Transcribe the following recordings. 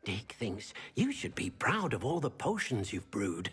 Dick thinks you should be proud of all the potions you've brewed.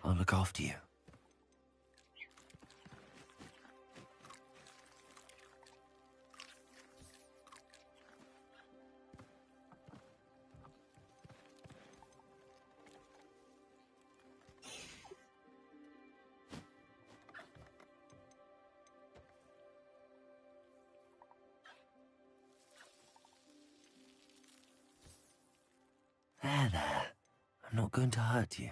I'll look after you. There. I'm not going to hurt you.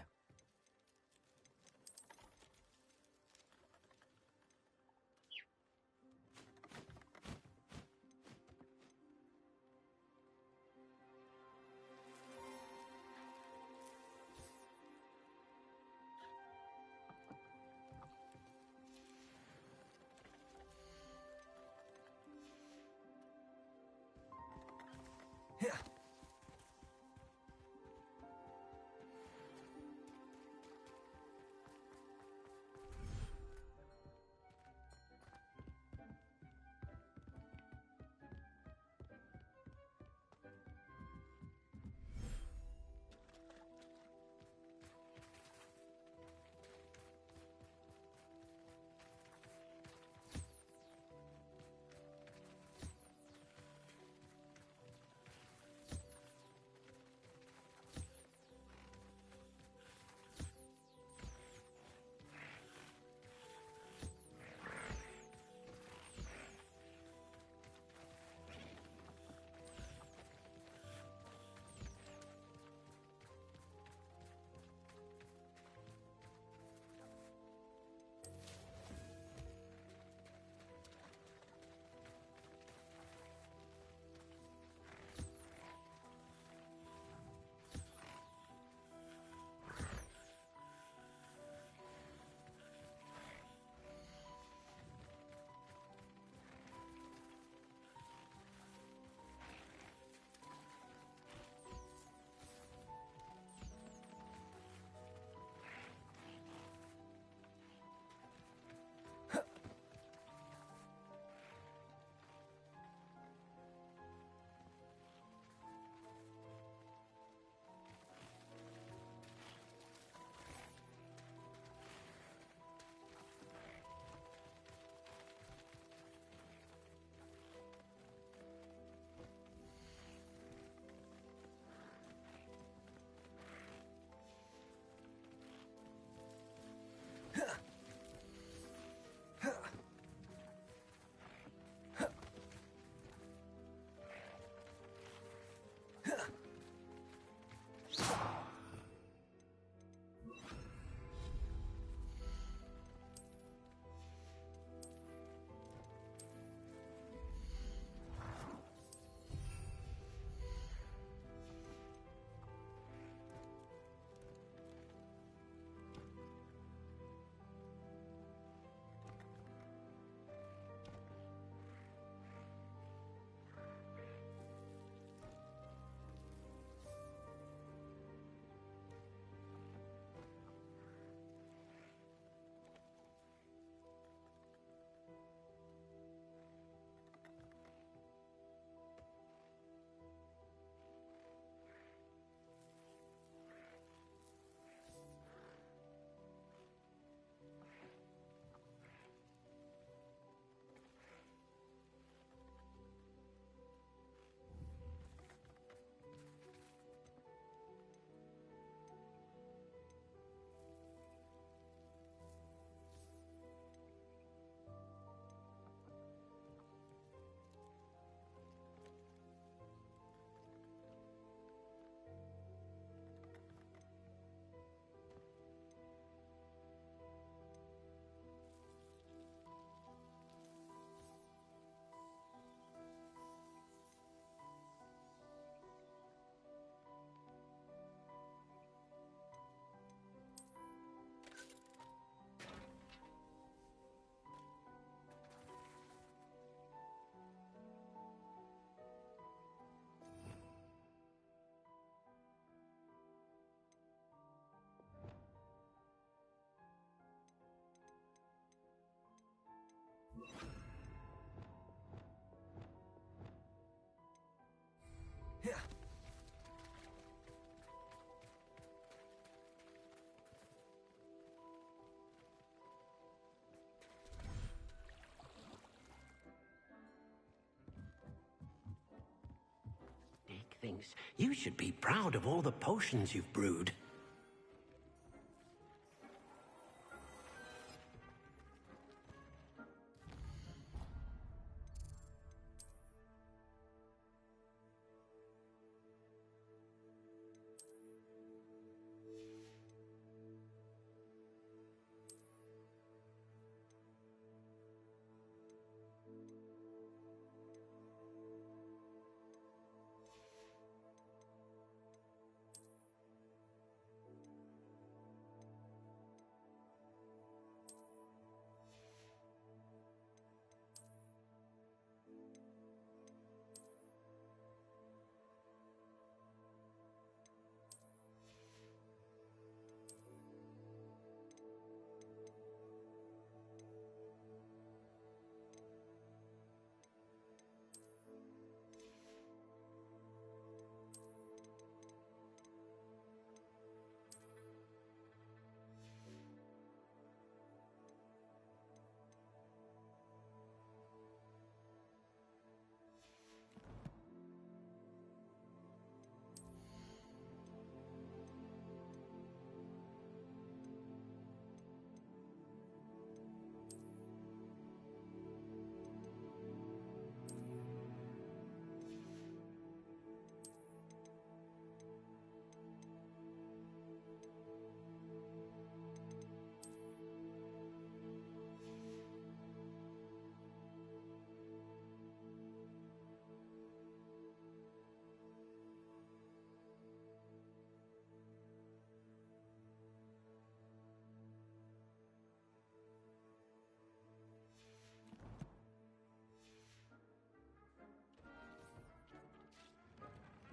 thinks you should be proud of all the potions you've brewed.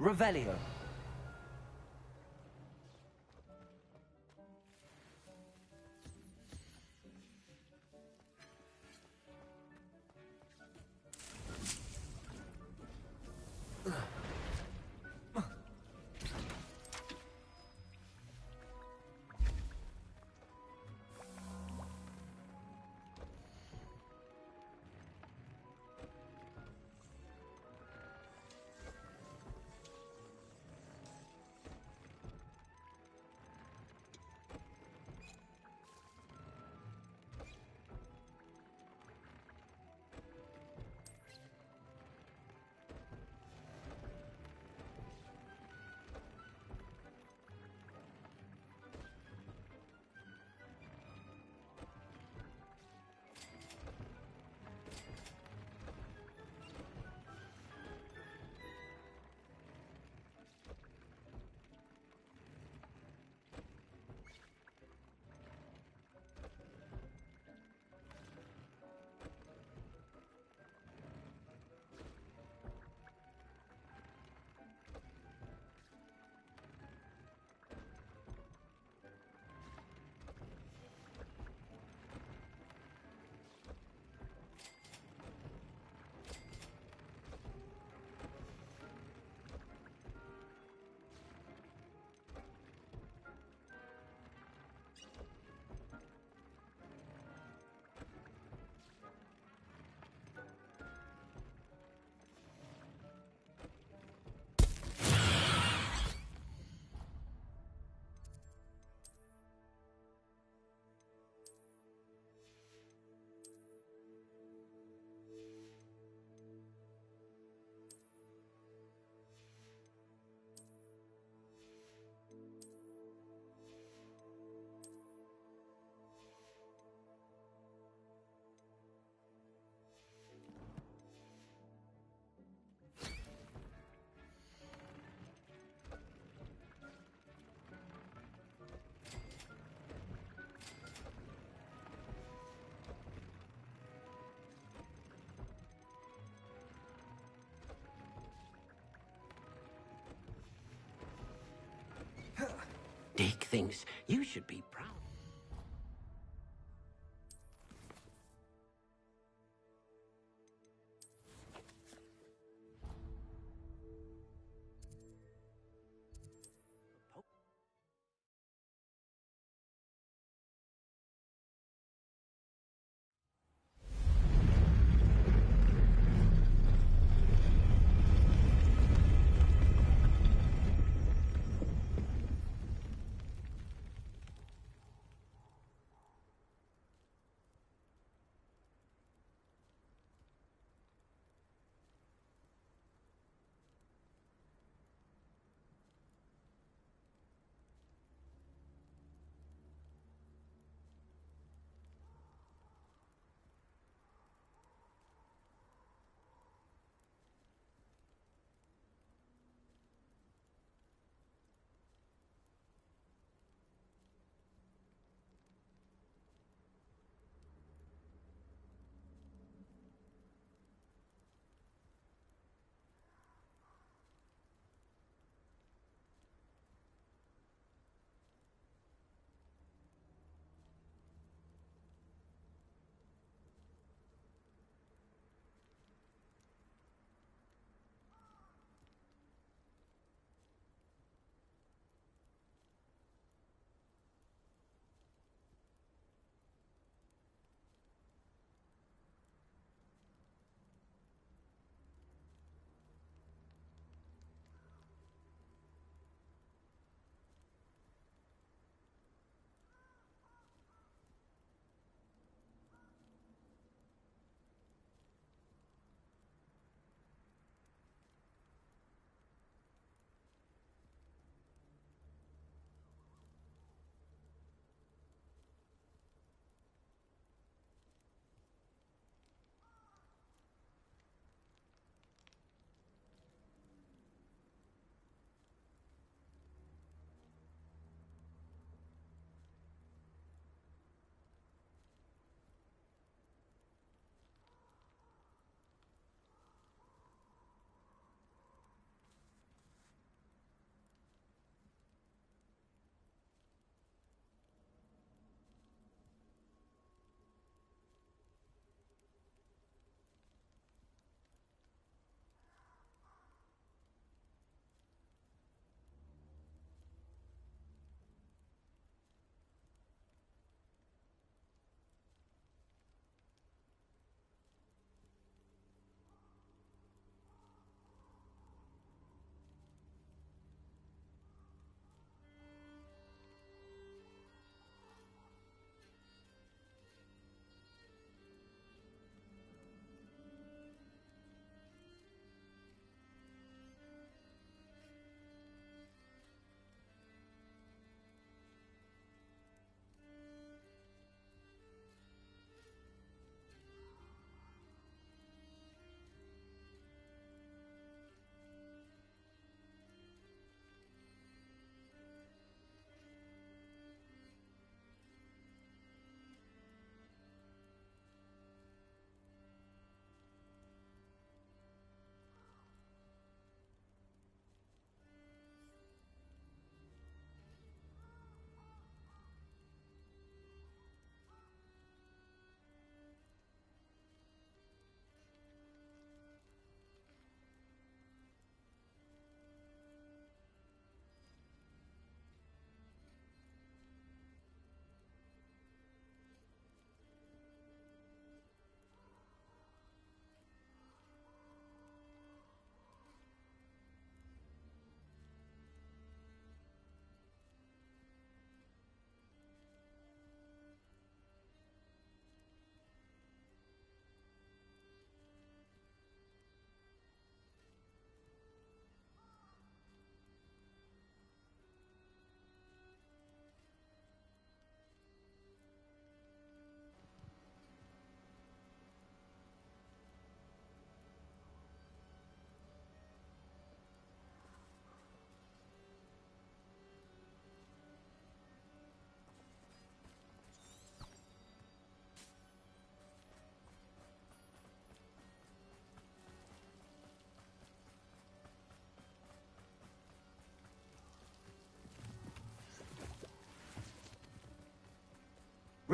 Revelio. Dick thinks you should be proud.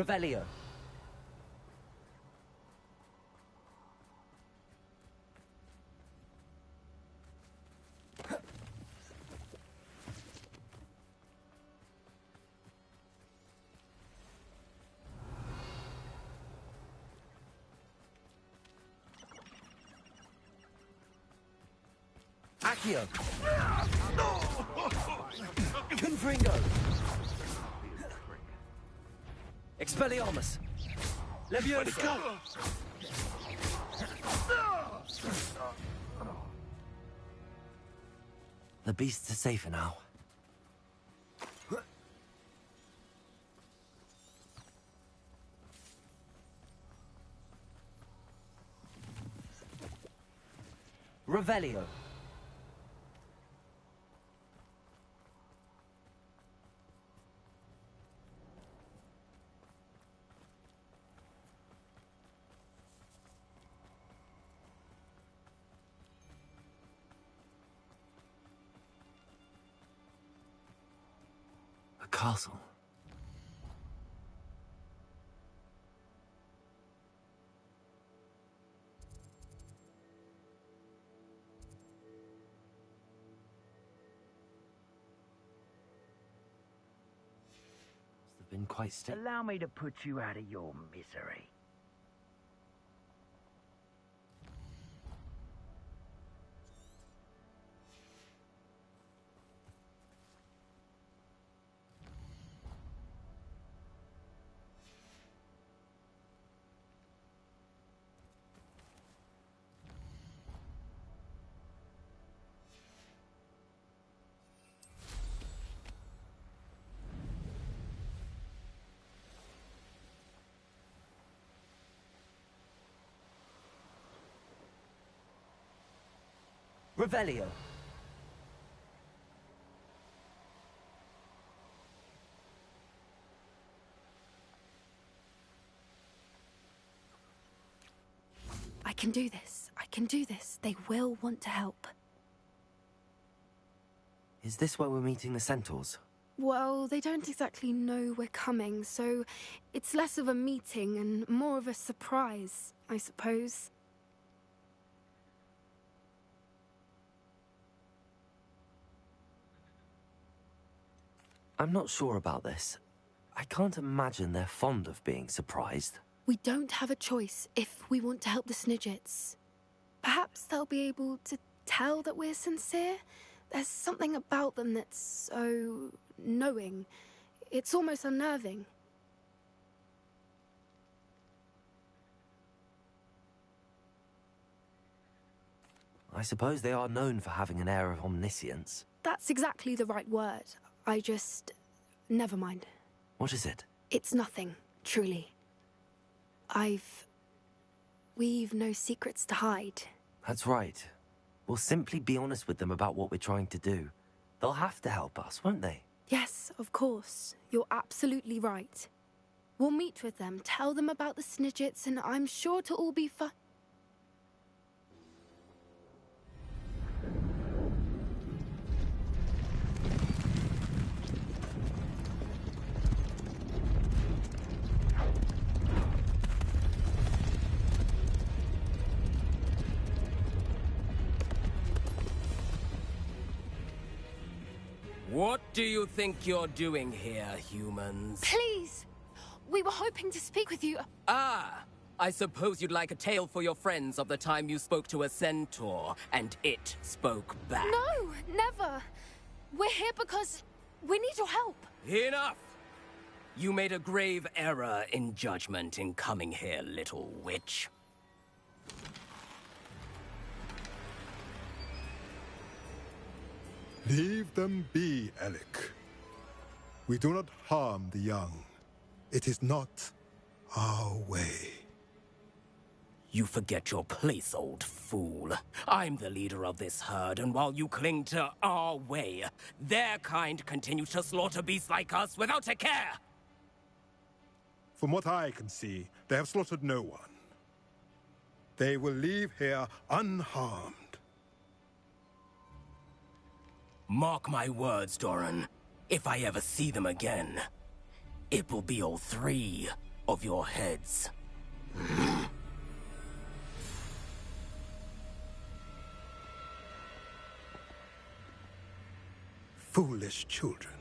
Revelio. Accio. Confringo. Expelliarmus. Leviosa. The beasts are safer now. Revelio. A castle. They've been quite Allow me to put you out of your misery. Revelio. I can do this. I can do this. They will want to help. Is this where we're meeting the centaurs? Well, they don't exactly know we're coming, so it's less of a meeting and more of a surprise, I suppose. I'm not sure about this. I can't imagine they're fond of being surprised. We don't have a choice if we want to help the Snidgets. Perhaps they'll be able to tell that we're sincere. There's something about them that's so knowing. It's almost unnerving. I suppose they are known for having an air of omniscience. That's exactly the right word. I just... never mind. What is it? It's nothing, truly. We've no secrets to hide. That's right. We'll simply be honest with them about what we're trying to do. They'll have to help us, won't they? Yes, of course. You're absolutely right. We'll meet with them, tell them about the Snidgets, and I'm sure it'll all be fun. What do you think you're doing here, humans? Please! We were hoping to speak with you. Ah! I suppose you'd like a tale for your friends of the time you spoke to a centaur, and it spoke back. No, never. We're here because we need your help. Enough! You made a grave error in judgment in coming here, little witch. Leave them be, Alec. We do not harm the young. It is not our way. You forget your place, old fool. I'm the leader of this herd, and while you cling to our way, their kind continue to slaughter beasts like us without a care! From what I can see, they have slaughtered no one. They will leave here unharmed. Mark my words, Doran. If I ever see them again, it will be all three of your heads. Foolish children.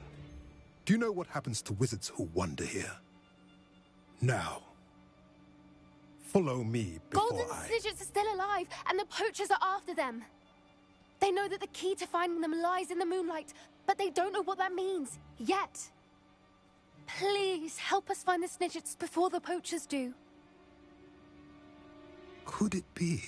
Do you know what happens to wizards who wander here? Now, follow me before Golden Snidgets are still alive, and the poachers are after them. They know that the key to finding them lies in the moonlight, but they don't know what that means, yet. Please, help us find the Snidgets before the poachers do. Could it be?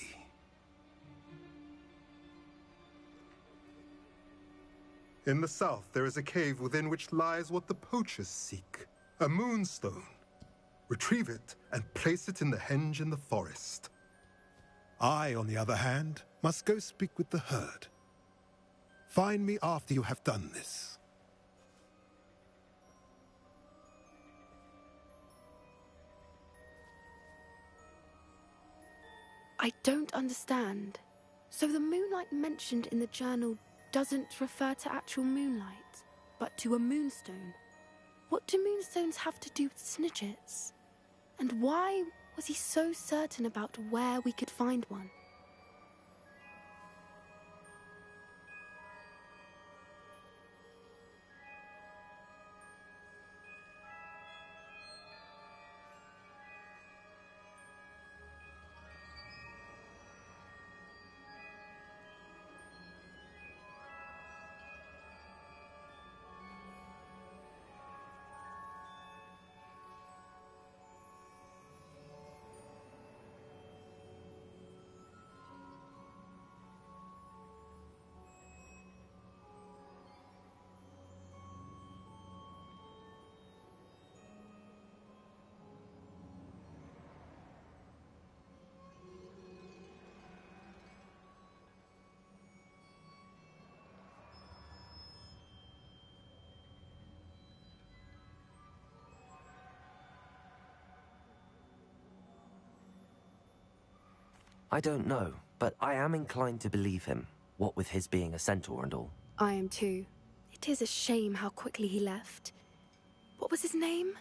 In the south, there is a cave within which lies what the poachers seek. A moonstone. Retrieve it and place it in the henge in the forest. I, on the other hand, must go speak with the herd. Find me after you have done this. I don't understand. So the moonlight mentioned in the journal doesn't refer to actual moonlight, but to a moonstone. What do moonstones have to do with Snidgets? And why was he so certain about where we could find one? I don't know, but I am inclined to believe him, what with his being a centaur and all. I am too. It is a shame how quickly he left. What was his name?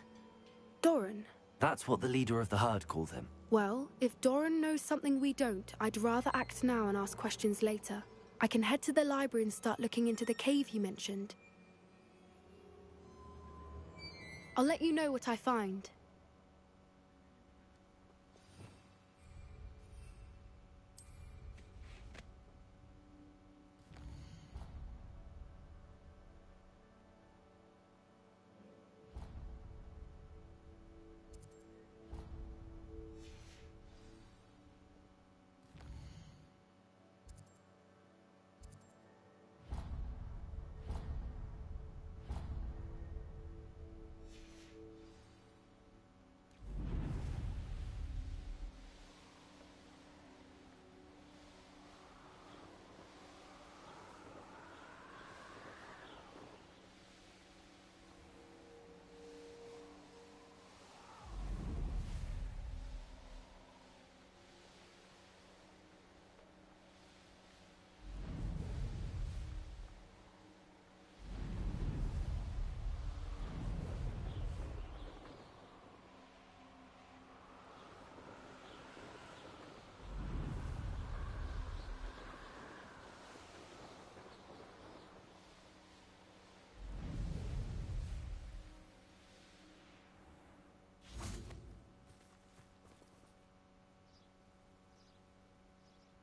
Doran. That's what the leader of the herd called him. Well, if Doran knows something we don't, I'd rather act now and ask questions later. I can head to the library and start looking into the cave you mentioned. I'll let you know what I find.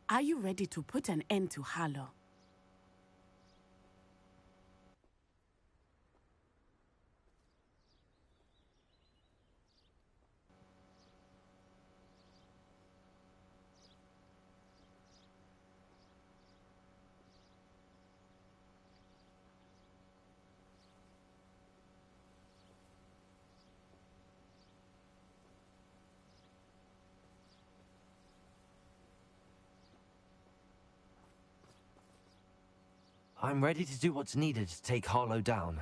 Are you ready to put an end to Harlow? I'm ready to do what's needed to take Harlow down.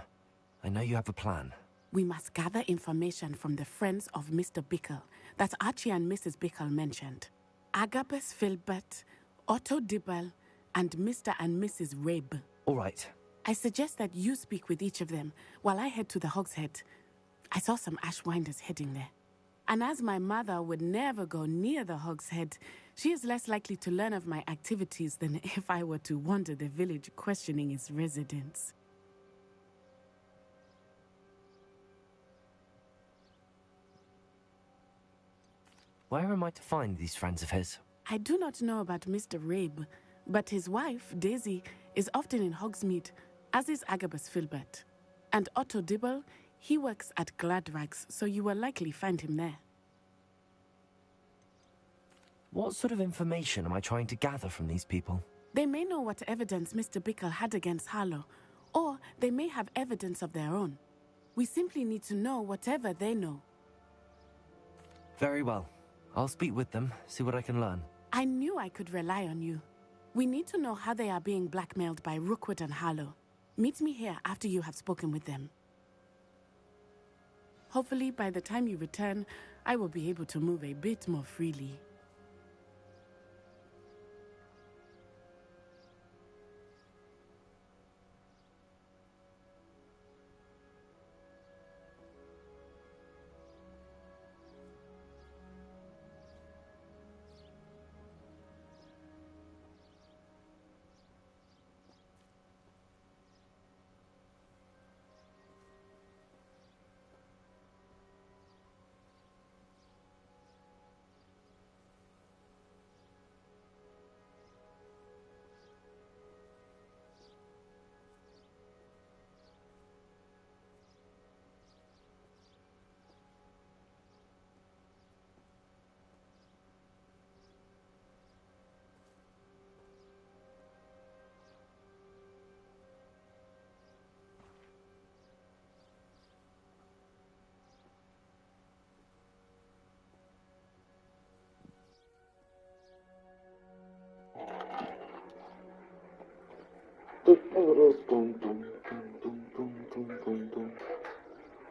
I know you have a plan. We must gather information from the friends of Mr. Bickle that Archie and Mrs. Bickle mentioned. Agabus Filbert, Otto Dibble, and Mr. and Mrs. Rabe. All right. I suggest that you speak with each of them while I head to the Hogshead. I saw some Ashwinders heading there. And as my mother would never go near the Hog's Head, she is less likely to learn of my activities than if I were to wander the village questioning its residents. Where am I to find these friends of his? I do not know about Mr. Rabe, but his wife, Daisy, is often in Hogsmeade, as is Agabus Filbert. And Otto Dibble, he works at Gladrags, so you will likely find him there. What sort of information am I trying to gather from these people? They may know what evidence Mr. Bickle had against Harlow, or they may have evidence of their own. We simply need to know whatever they know. Very well. I'll speak with them, see what I can learn. I knew I could rely on you. We need to know how they are being blackmailed by Rookwood and Harlow. Meet me here after you have spoken with them. Hopefully, by the time you return, I will be able to move a bit more freely.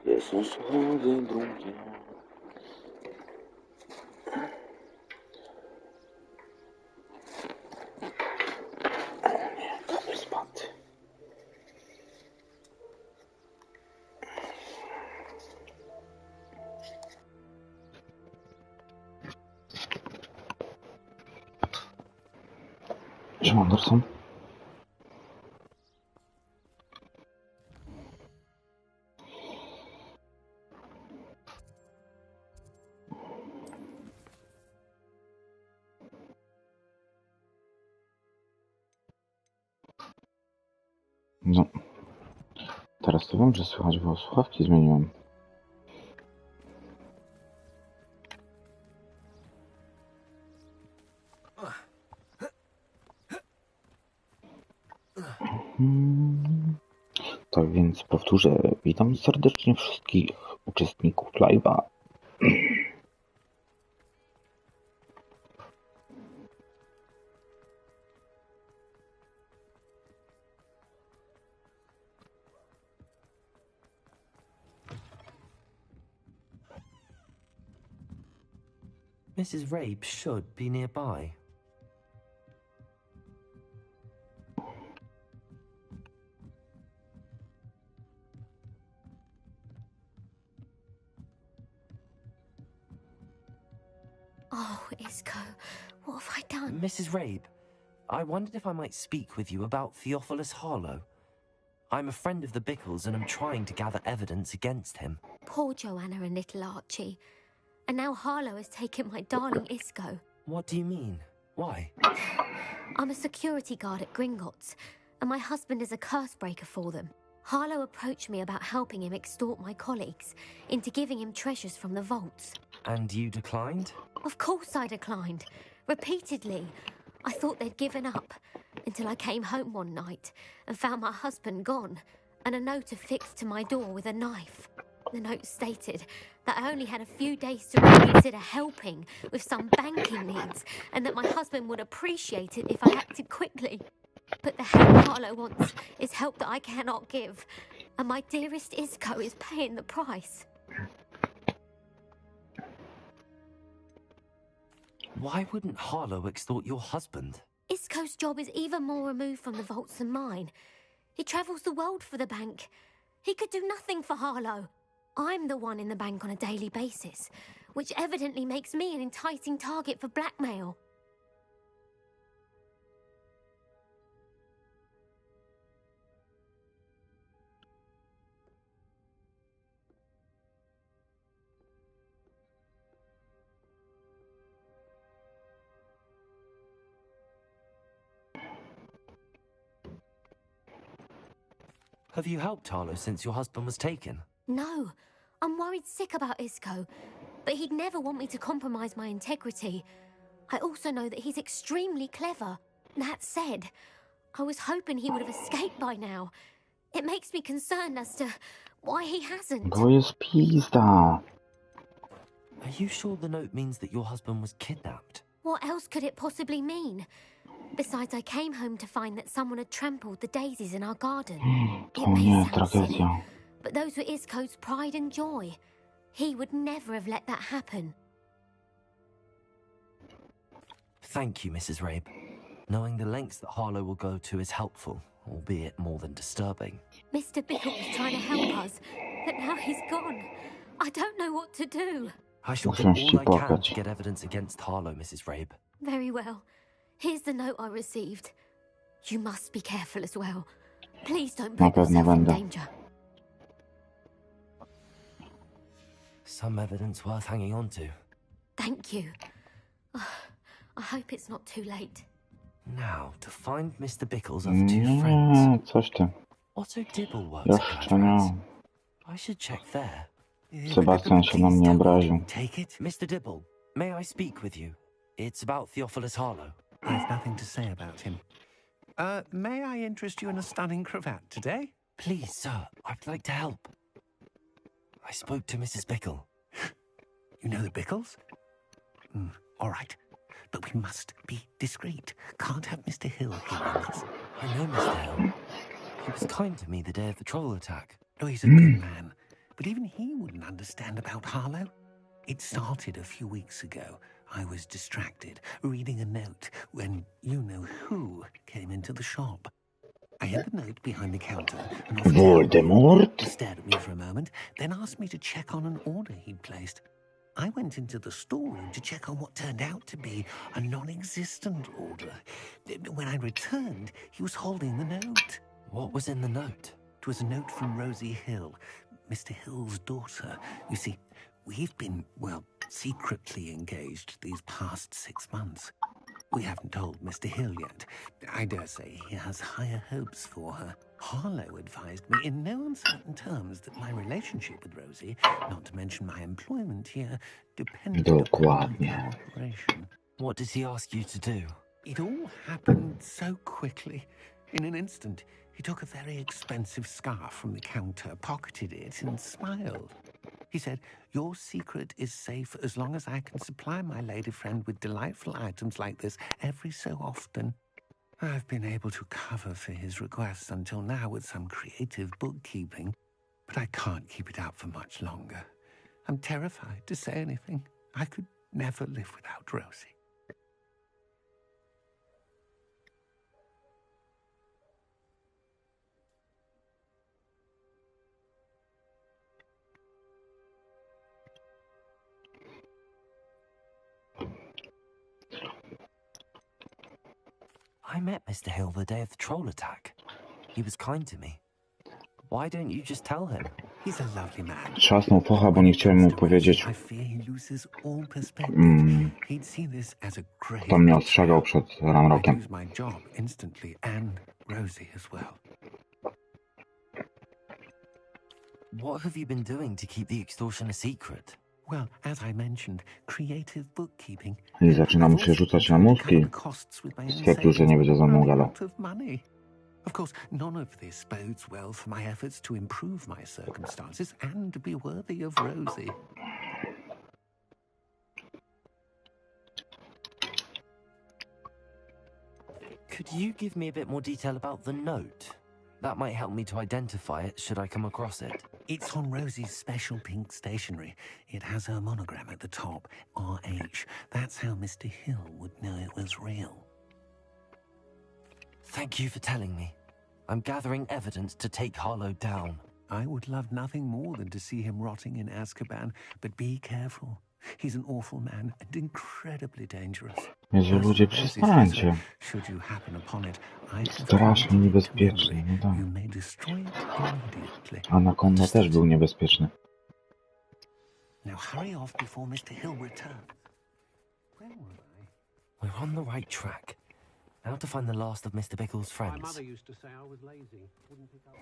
Jezus, holy dronken. Nie, to jest spad. Jim Anderson. No, teraz to wiem, że słychać, bo słuchawki zmieniłem. Tak więc powtórzę, witam serdecznie wszystkich uczestników live'a. Mrs. Rabe should be nearby. Oh, Isco, what have I done? Mrs. Rabe, I wondered if I might speak with you about Theophilus Harlow. I'm a friend of the Bickles and I'm trying to gather evidence against him. Poor Joanna and little Archie. And now Harlow has taken my darling Isco. What do you mean? Why? I'm a security guard at Gringotts, and my husband is a curse breaker for them. Harlow approached me about helping him extort my colleagues into giving him treasures from the vaults. And you declined? Of course I declined. Repeatedly. I thought they'd given up, until I came home one night and found my husband gone, and a note affixed to my door with a knife. The note stated that I only had a few days to reconsider helping with some banking needs, and that my husband would appreciate it if I acted quickly. But the help Harlow wants is help that I cannot give, and my dearest Isco is paying the price. Why wouldn't Harlow extort your husband? Isco's job is even more removed from the vaults than mine. He travels the world for the bank. He could do nothing for Harlow. I'm the one in the bank on a daily basis. which evidently makes me an enticing target for blackmail. Have you helped Harlow since your husband was taken? No, I'm worried sick about Isco, but he'd never want me to compromise my integrity. I also know that he's extremely clever. That said, I was hoping he would have escaped by now. It makes me concerned as to why he hasn't. Bo jest pizda. Are you sure the note means that your husband was kidnapped? What else could it possibly mean? Besides, I came home to find that someone had trampled the daisies in our garden. It O may nie, sound silly, tragedia. but those were Isco's pride and joy. He would never have let that happen. Thank you, Mrs. Rabe. Knowing the lengths that Harlow will go to is helpful, albeit more than disturbing. Mr. Bickle was trying to help us, but now he's gone. I don't know what to do. I shall do Usiąść i all I can płakać. to get evidence against Harlow, Mrs. Rabe. Very well. Here's the note I received. You must be careful as well. Please don't Na put pewno yourself in będę. danger. Some evidence worth hanging on to. Thank you. I hope it's not too late. Now, to find Mr. Bickle's other two friends. Nie, coś ty. Otto Dibble works at Jeszcze nie. Gladwell's. I should check there. Sebastian się na mnie obraził. Take it. Mr. Dibble, may I speak with you? It's about Theophilus Harlow. I've nothing to say about him. May I interest you in a stunning cravat today? Please, sir, I'd like to help. I spoke to Mrs. Bickle. You know the Bickles? All right. But we must be discreet. Can't have Mr. Hill hearing this. I know Mr. Hill. He was kind to me the day of the troll attack. Oh, he's a good man. But even he wouldn't understand about Harlow. It started a few weeks ago. I was distracted, reading a note, when you-know-who came into the shop. I had the note behind the counter and offered Voldemort? He stared at me for a moment, then asked me to check on an order he'd placed. I went into the storeroom to check on what turned out to be a non-existent order. When I returned, he was holding the note. What was in the note? It was a note from Rosie Hill, Mr. Hill's daughter. You see, we've been, well, secretly engaged these past 6 months. We haven't told Mr. Hill yet. I dare say he has higher hopes for her. Harlow advised me in no uncertain terms that my relationship with Rosie, not to mention my employment here, depended upon my cooperation. What did he ask you to do? It all happened so quickly. In an instant, he took a very expensive scarf from the counter, pocketed it, and smiled. He said, "Your secret is safe as long as I can supply my lady friend with delightful items like this every so often." I've been able to cover for his requests until now with some creative bookkeeping, but I can't keep it up for much longer. I'm terrified to say anything. I could never live without Rosie. I met Mr. Hill the day of the troll attack. He was kind to me. Why don't you just tell him? He's a lovely man. Trzasnął focha, bo nie chciałem mu powiedzieć. I fear he loses all perspective. He'd see this as a great To mnie ostrzegał przed I'd Ranrokiem. lose my job instantly, and Rosie as well. What have you been doing to keep the extortion a secret? Well, as I mentioned, creative bookkeeping. I zaczyna mu się rzucać na mózgi. Stwierdził, że nie będzie ze mną gadał. Of course, none of this bodes well for my efforts to improve my circumstances and be worthy of Rosie. Could you give me a bit more detail about the note? That might help me to identify it should I come across it. It's on Rosie's special pink stationery. It has her monogram at the top, RH. That's how Mr. Hill would know it was real. Thank you for telling me. I'm gathering evidence to take Harlow down. I would love nothing more than to see him rotting in Azkaban, but be careful. He's an awful man and incredibly dangerous. Jezu, ludzie, przestańcie. Should you happen upon it, I have Strasznie niebezpieczny, no tak. You may destroy it immediately. Anakonda też był niebezpieczny. Now hurry off before Mr. Hill returns. Where were I? We're on the right track. Now to find the last of Mr. Bickle's friends. My mother used to say I was lazy. Wouldn't pick up.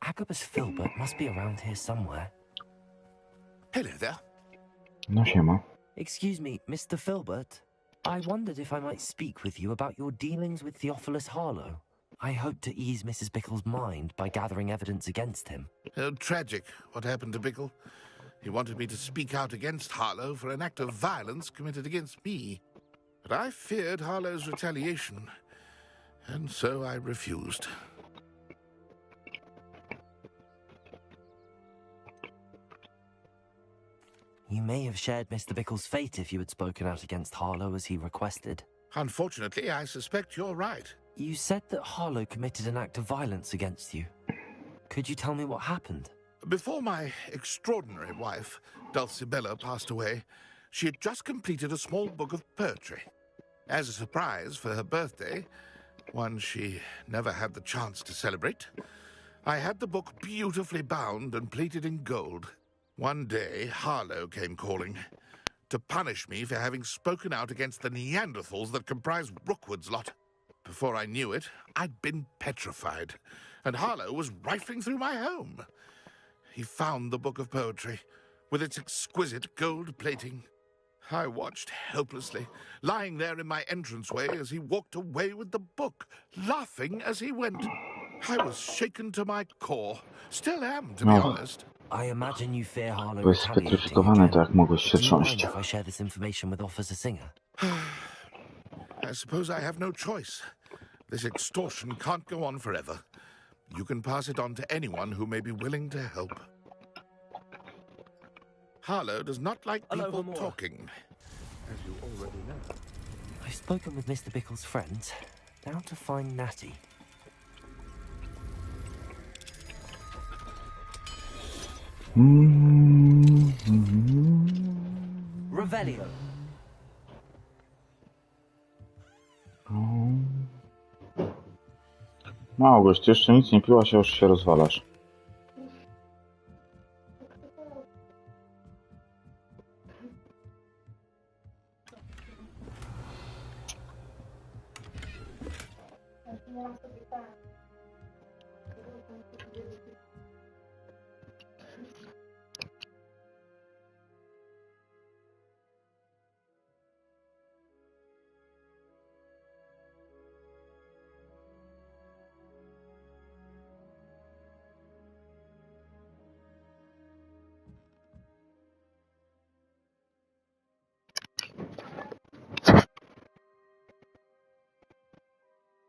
Agabus Filbert must be around here somewhere. Hello there. No siema. Excuse me, Mr. Filbert. I wondered if I might speak with you about your dealings with Theophilus Harlow. I hope to ease Mrs. Bickle's mind by gathering evidence against him. Tragic, what happened to Bickle. He wanted me to speak out against Harlow for an act of violence committed against me. But I feared Harlow's retaliation, and so I refused. You may have shared Mr. Bickle's fate if you had spoken out against Harlow as he requested. Unfortunately, I suspect you're right. You said that Harlow committed an act of violence against you. Could you tell me what happened? Before my extraordinary wife, Dulcibella, passed away, she had just completed a small book of poetry. As a surprise for her birthday, one she never had the chance to celebrate, I had the book beautifully bound and plated in gold. One day, Harlow came calling to punish me for having spoken out against the Neanderthals that comprise Rookwood's lot. Before I knew it, I'd been petrified, and Harlow was rifling through my home. He found the book of poetry, with its exquisite gold plating. I watched helplessly, lying there in my entranceway as he walked away with the book, laughing as he went. I was shaken to my core. Still am, to be honest. I imagine you fear Harlow Byłeś spetryfikowany, to jak mogłeś się Do you mind trząść? if I share this information with Officer Singer? I suppose I have no choice. This extortion can't go on forever. You can pass it on to anyone who may be willing to help. Harlow does not like people talking, as you already know. I've spoken with Mr. Bickle's friends. Now to find Natty. Revelio. Małgoś, ty jeszcze nic nie piłaś, a już się rozwalasz.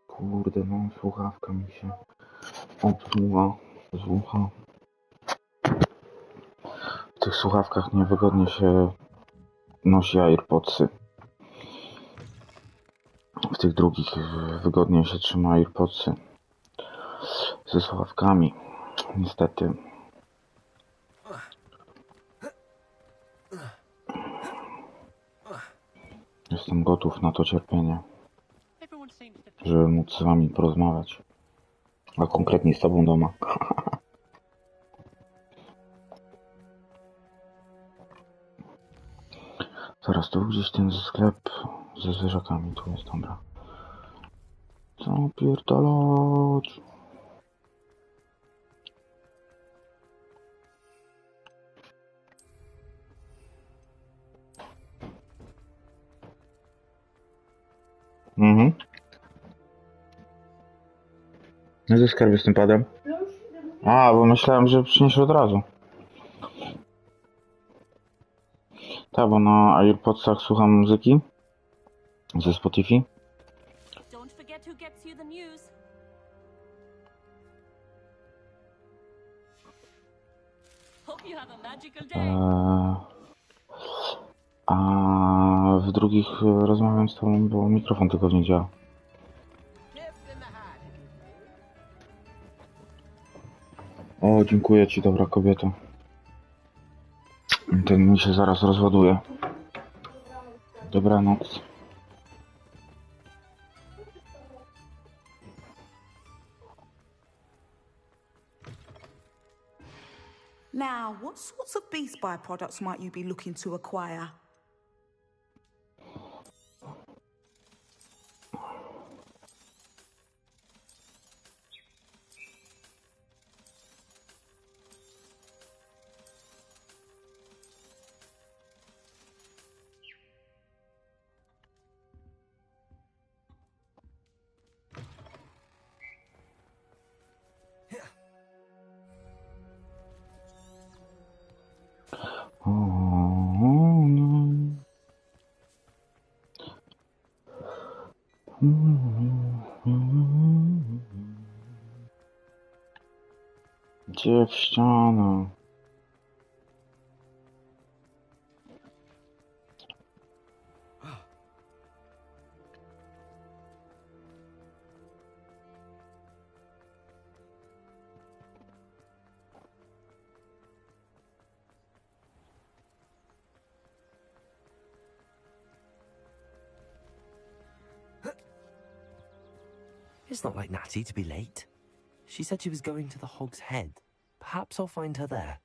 Kurde, no, słuchawka mi się opsuła z ucha. W tych słuchawkach niewygodnie się nosi AirPodsy. W tych drugich wygodnie się trzyma AirPodsy. Ze słuchawkami. Niestety. Jestem gotów na to cierpienie, żeby móc z wami porozmawiać. A konkretnie z tobą doma. Zaraz, tu gdzieś ten sklep ze zwierzakami. Tu jest, dobra. Co pierdolać? No ze skarby z tym padem? A, bo myślałem, że przyniesie od razu. Tak, bo na AirPodsach słucham muzyki ze Spotify. A w drugich rozmawiam z tobą, bo mikrofon tylko nie działa. O, dziękuję ci, dobra kobieto. Ten mi się zaraz rozładuje. Dobranoc. Now, what sorts of Beast Buy products might you be looking to acquire? Gdzie w ścianę? It's not like Natty to be late. She said she was going to the Hog's Head. Perhaps I'll find her there.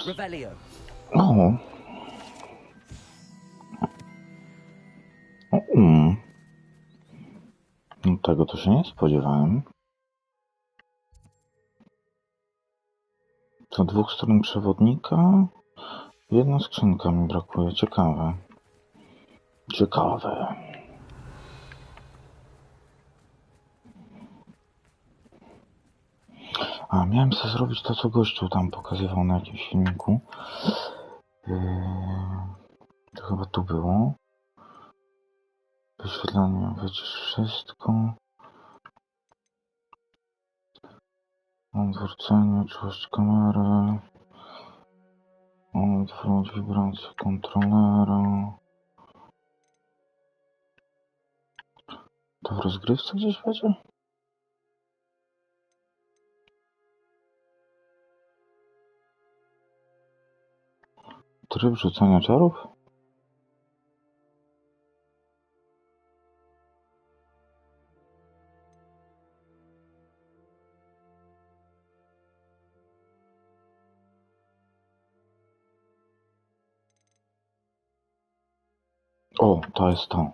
Revelio. O. No, tego to się nie spodziewałem. To 2 stron przewodnika. 1 skrzynka mi brakuje. Ciekawe. Ciekawe. A, miałem sobie zrobić to, co gościu tam pokazywał na jakimś filmiku. To chyba tu było. Wyświetlanie, wycisz wszystko. Odwrócenie, czułość kamery. Odwróć wibrację kontrolera. To w rozgrywce gdzieś będzie? Tryb rzucania czarów? O, to jest to.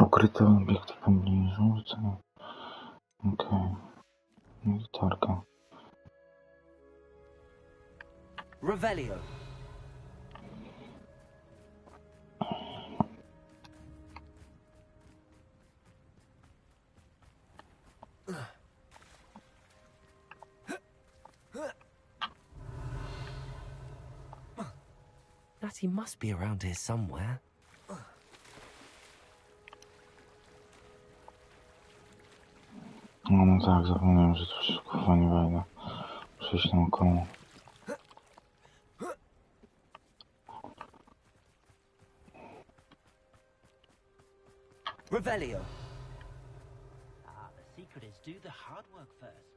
Ukryty obiekt w pobliżu. Okej. Gitarka. Revelio. Natty must be around here somewhere. No tak, zapomniałem, że tu wszystko nie wejdę. Przejść naokoło. Revelio. The secret is do the hard work first.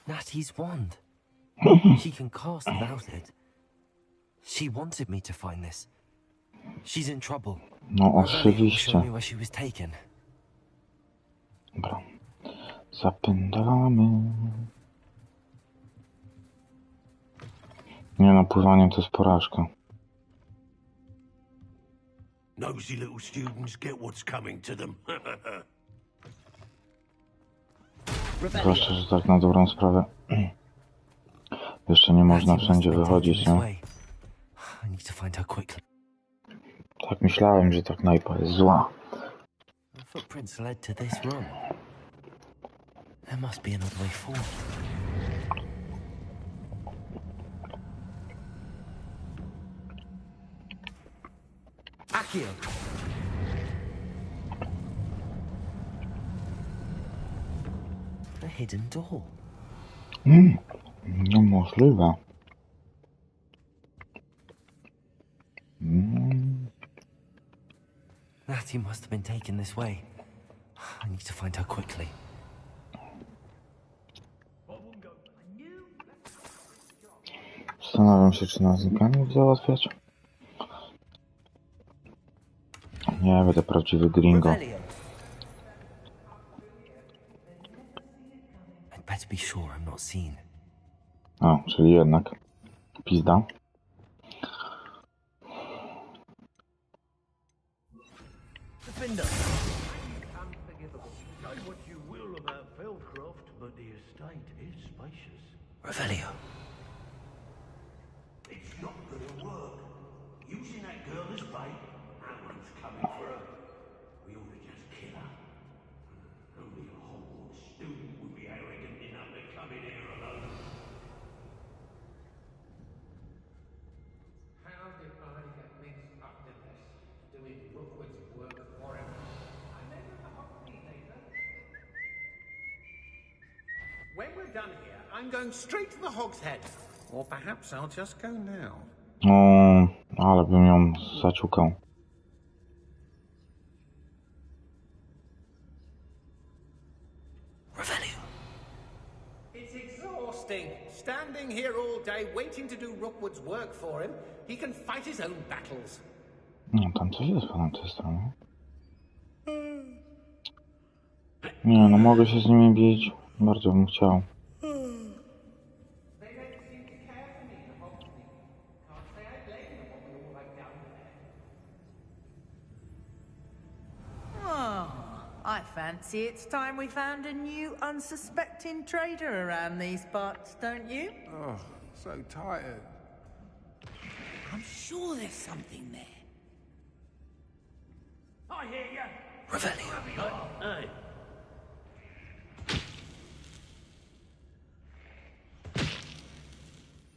Natty's wand. She can cast without it. She wanted me to find this. She's in trouble. No oczywiście. Show me where she was taken. Dobra. Zapędamy. Nie no, pływanie to jest porażka. Nosy little students get what's coming to them. Zwłaszcza, że tak na dobrą sprawę. Jeszcze nie można wszędzie wychodzić, nie? Tak myślałem, że tak knajpa jest zła. Footprints led to this room. There must be another way forward. Akio. A hidden door. Niemożliwe. Natty must have been taken this way. I need to find her quickly. Zastanawiam się, czy nas znikanie załatwiać. Nie, będę prawdziwy gringo. I'd better be sure I'm not seen. A, czyli jednak pizda. Revelio. It's not gonna work. Using that girl as bait, no one's coming for her. We ought to just kill her. Only a Hogwart student would be arrogant enough to come in here alone. How did I get mixed up in this? Doing Rookwood's work for him? I never thought me later. When we're done here, I'm going straight to the Hog's Head. Or perhaps I'll just go now. O, ale bym ją zaciukał. Revelio. It's exhausting. Standing here all day waiting to do Rookwood's work for him. He can fight his own battles. No, tam coś jest po tamtej stronie. Nie, no mogę się z nimi bić. Bardzo bym chciał. I fancy it's time we found a new unsuspecting trader around these parts, don't you? Oh, so tired. I'm sure there's something there. I hear you. Revelio. Hey.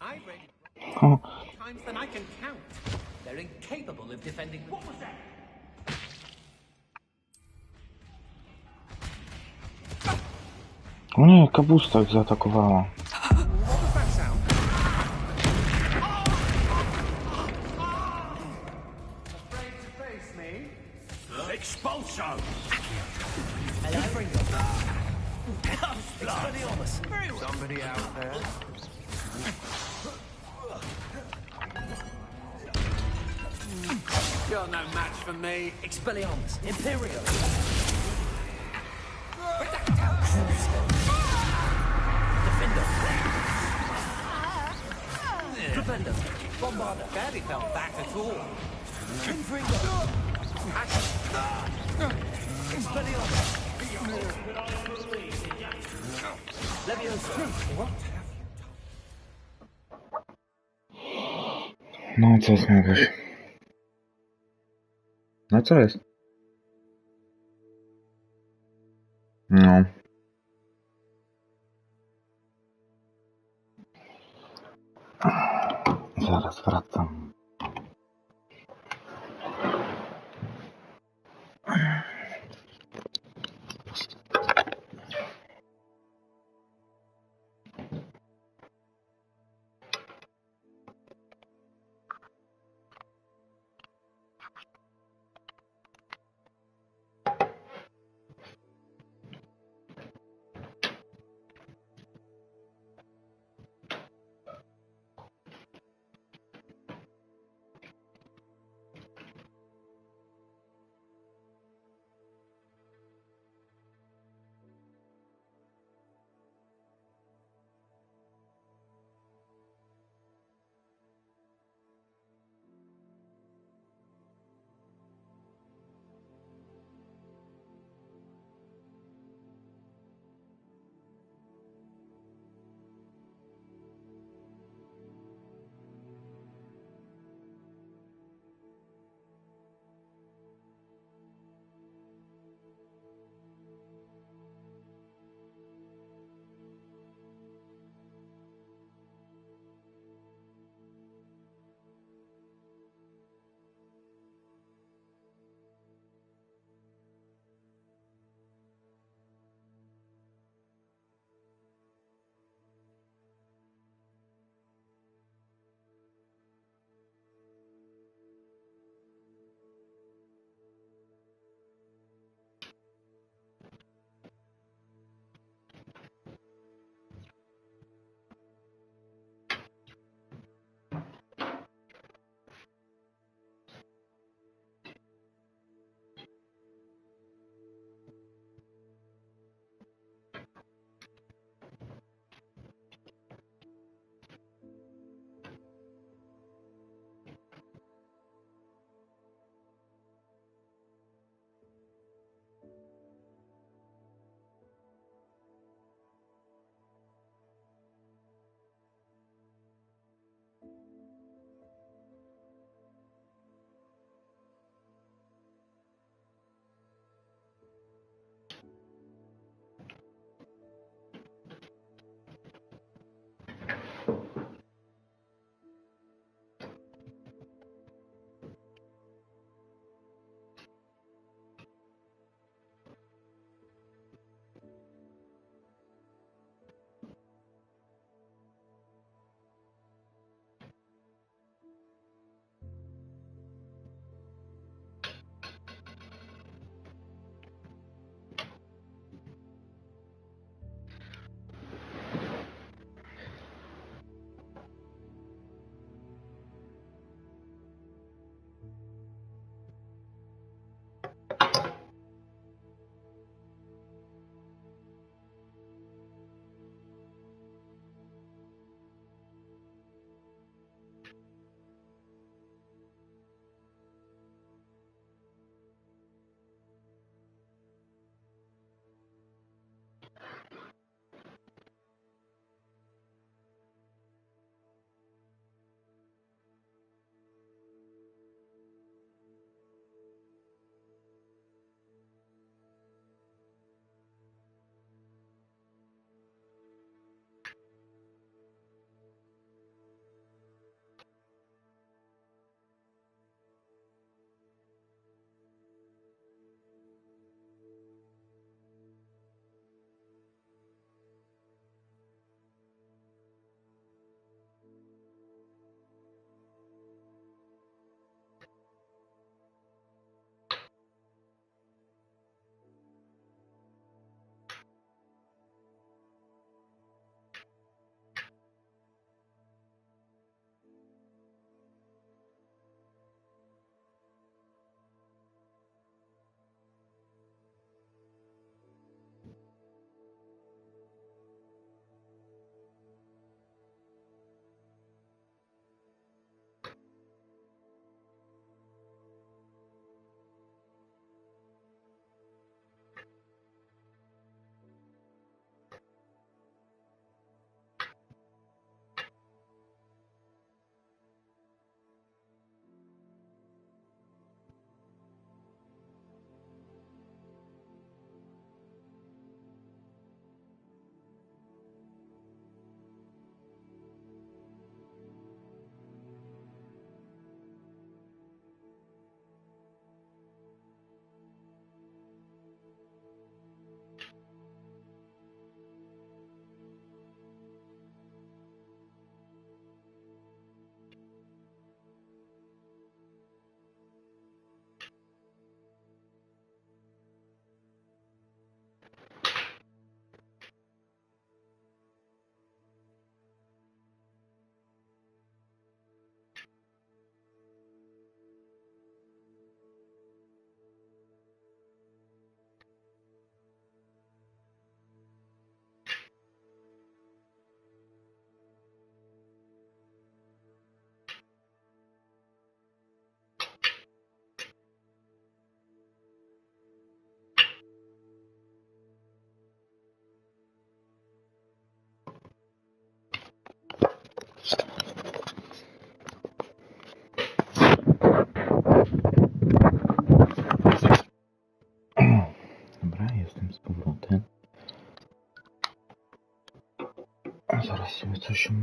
I read it O, more times than I can count. They're incapable of defending. What was that? o nie, kapusta ich zaatakowała. What was that sound? Afraid to face me? Expulso! Hello, Pringle. Expelliarmus. Somebody out there? You're no match for me. Expelliarmus. Imperio. Defender. Defender. Bombarder. Barely felt that at all. Confringo. Expelliarmus. Leviosa. What? No co zmagasz? No co jest? No. Zaraz wracam.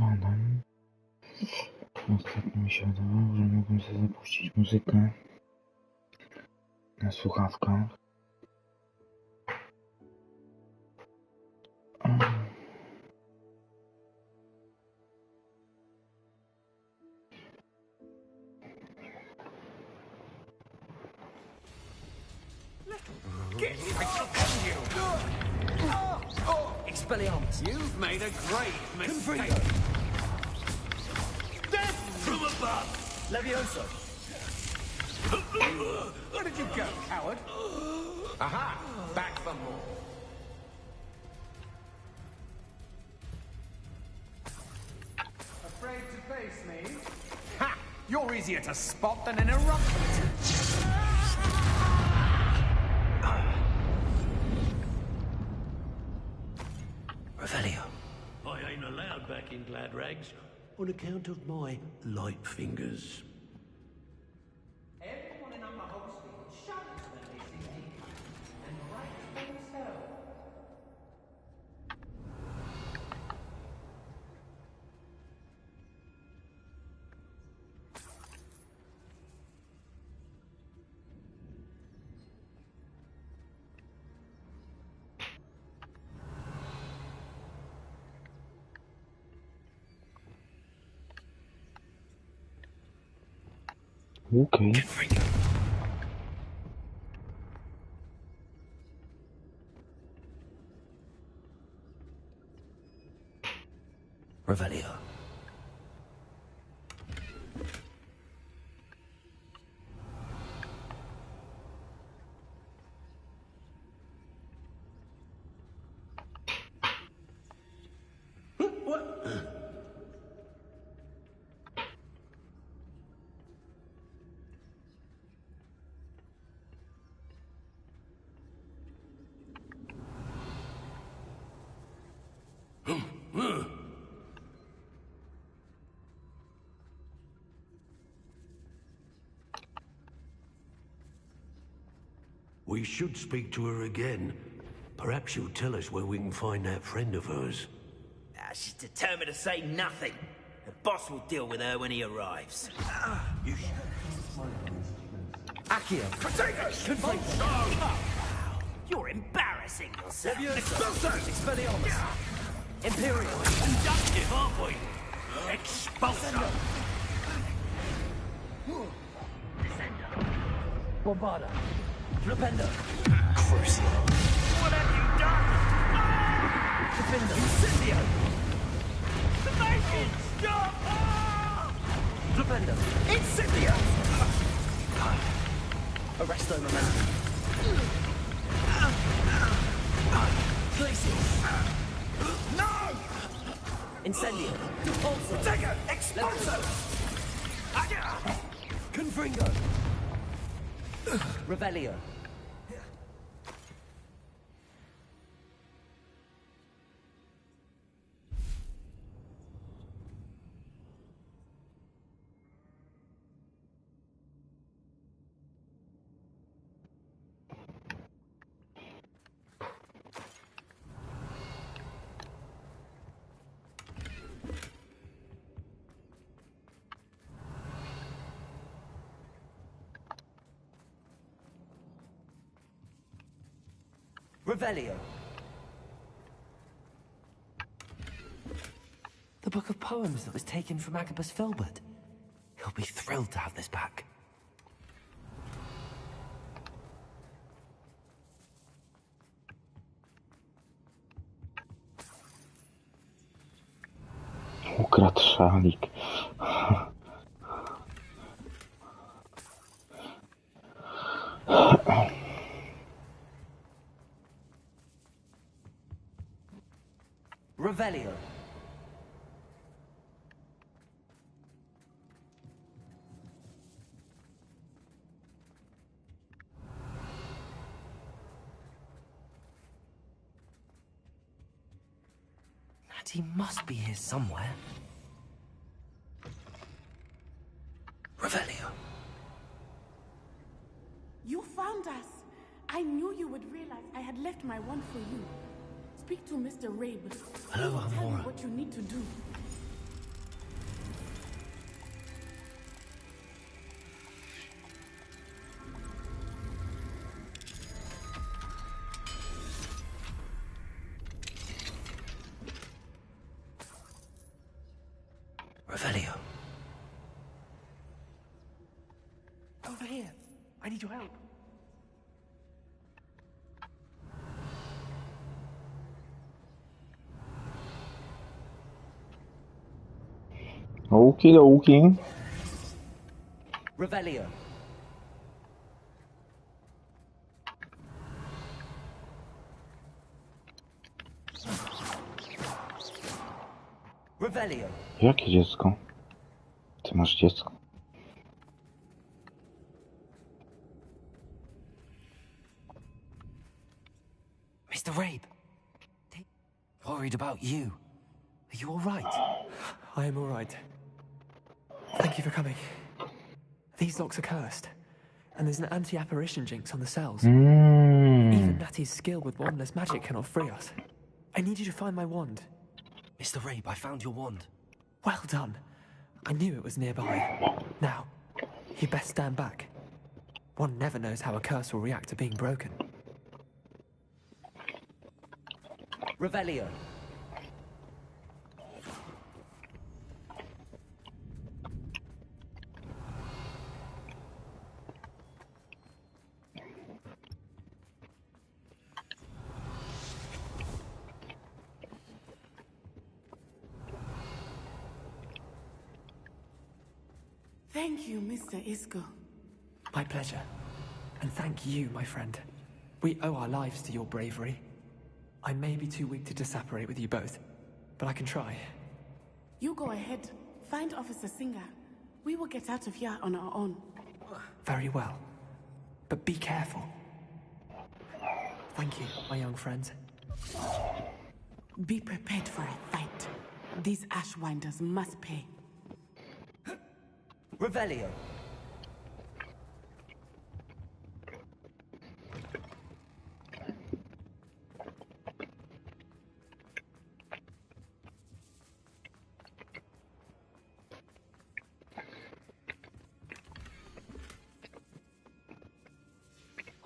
badam. Ostatnio mi się wydawało, że mogłem sobie zapuścić muzykę na słuchawkach. Expelliarmus. You've made a great mistake. Death from above! Levioso. Where did you go, coward? Aha! Back for more. Afraid to face me? Ha! You're easier to spot than an eruption. Revelio. I ain't allowed back in Glad Rags on account of my light fingers. Everyone in Upper Hogsmeade shudders when they see me, and rightfully so. Okay. Revelio. We should speak to her again. Perhaps she'll tell us where we can find that friend of hers. She's determined to say nothing. The boss will deal with her when he arrives. Accio. You're embarrassing yourself. Expelliarmus. Imperial. Conductive, aren't we? Expulso. Bombarda. Flipendo. Crucio. What have you done? Defender. Incendio. Make it stop! Flipendo. Incendio! Arresto momentum. Glacius. No! Incendio. Also. Take it! Expulso! Confringo. Revelio. Revelio. The book of poems that was taken from Agabus Filbert. He'll be thrilled to have this back. Ukradł szalik. Revelio. He must be here somewhere. Revelio. You found us. I knew you would realize I had left my wand for you. Speak to Mr. Rabe. Hello, He will tell you Amora. what you need to do. Revelio. Over here. I need your help. Okie dokie. Revelio. Revelio. Jakie dziecko? Ty masz dziecko? Mr. Rabe. Worried about you. Are you all right? I am all right. Thank you for coming. These locks are cursed, and there's an anti-apparition jinx on the cells. Even Natty's skill with wandless magic cannot free us. I need you to find my wand. Mr. Rabe, I found your wand. Well done. I knew it was nearby. Now, you best stand back. One never knows how a curse will react to being broken. Revelio. Thank you, Mr. Isco. My pleasure. And thank you, my friend. We owe our lives to your bravery. I may be too weak to disapparate with you both, but I can try. You go ahead. Find Officer Singer. We will get out of here on our own. Very well. But be careful. Thank you, my young friends. Be prepared for a fight. These Ashwinders must pay. Revelio.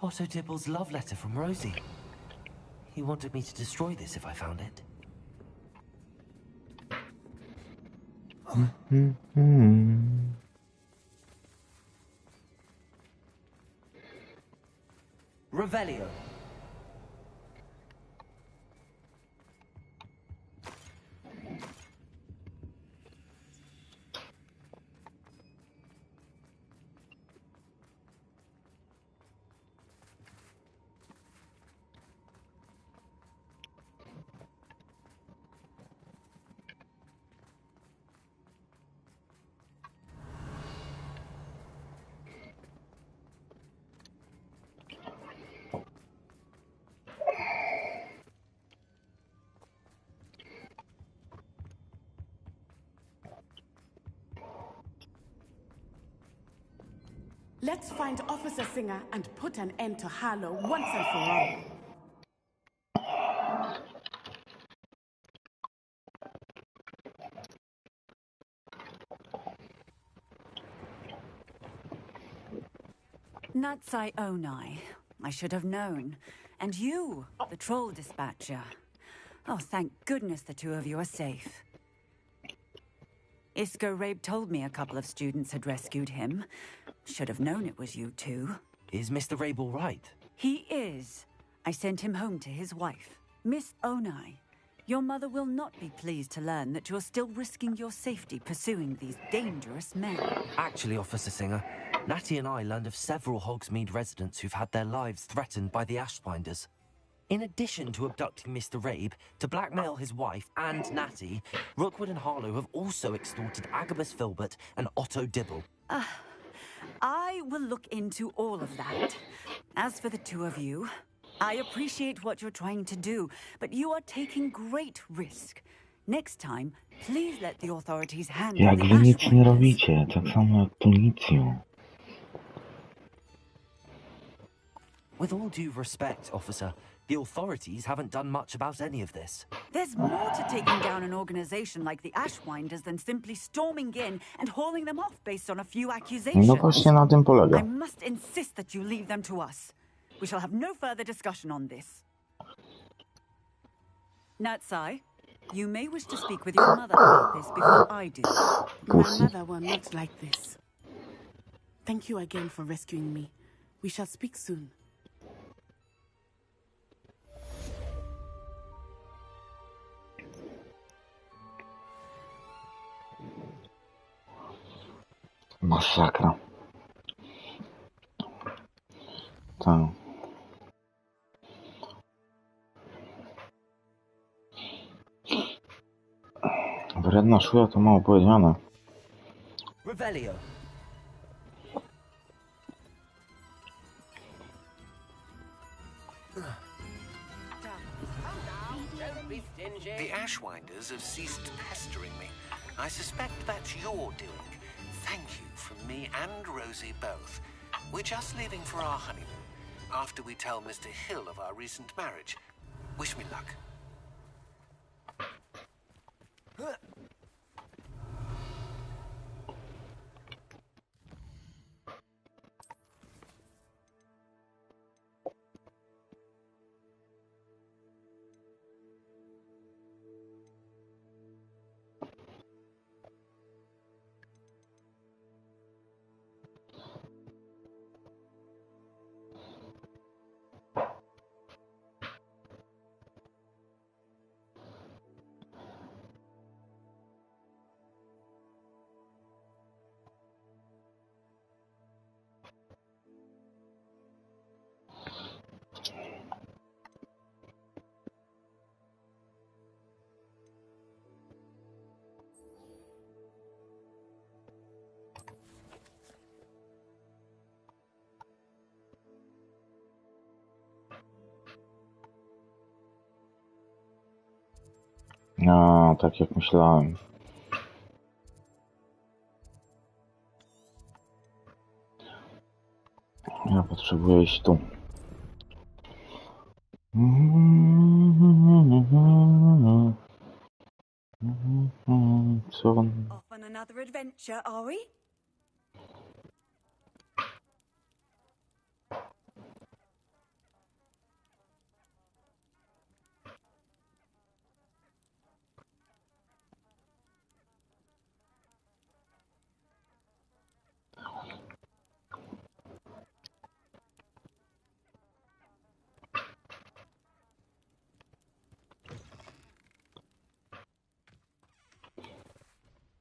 Otto Dibble's love letter from Rosie. He wanted me to destroy this if I found it. Revelio. Let's find Officer Singer and put an end to Harlow once and for all. Natsai Onai. I should have known. And you, the troll dispatcher. Oh, thank goodness the two of you are safe. Isco Rabe told me a couple of students had rescued him. Should have known it was you two. Is Mr. Rabe all right? He is. I sent him home to his wife. Miss Onai, your mother will not be pleased to learn that you're still risking your safety pursuing these dangerous men. Actually, Officer Singer, Natty and I learned of several Hogsmeade residents who've had their lives threatened by the Ashwinders. In addition to abducting Mr. Rabe, to blackmail his wife and Natty, Rookwood and Harlow have also extorted Agabus Filbert and Otto Dibble. I will look into all of that. As for the two of you, I appreciate what you're trying to do, but you are taking great risk. Next time, please let the authorities handle Jak the wy nic nie Ashwinders. robicie, tak samo jak policją. With all due respect, officer, the authorities haven't done much about any of this. There's more to taking down an organization like the Ashwinders than simply storming in and hauling them off based on a few accusations. No właśnie na tym polega. I must insist that you leave them to us. We shall have no further discussion on this. Natsai, You may wish to speak with your mother about this before I do. My mother will not like this. Thank you again for rescuing me. We shall speak soon. Masakra. Tak. Wredna szuja to mało powiedziane. Revelio. The Ashwinders have ceased pestering me. I suspect that's your doing. Thank you from me and Rosie both. We're just leaving for our honeymoon, after we tell Mr. Hill of our recent marriage. Wish me luck. A, tak jak myślałem. Ja potrzebuję iść tu. Co? Off on another adventure, are we?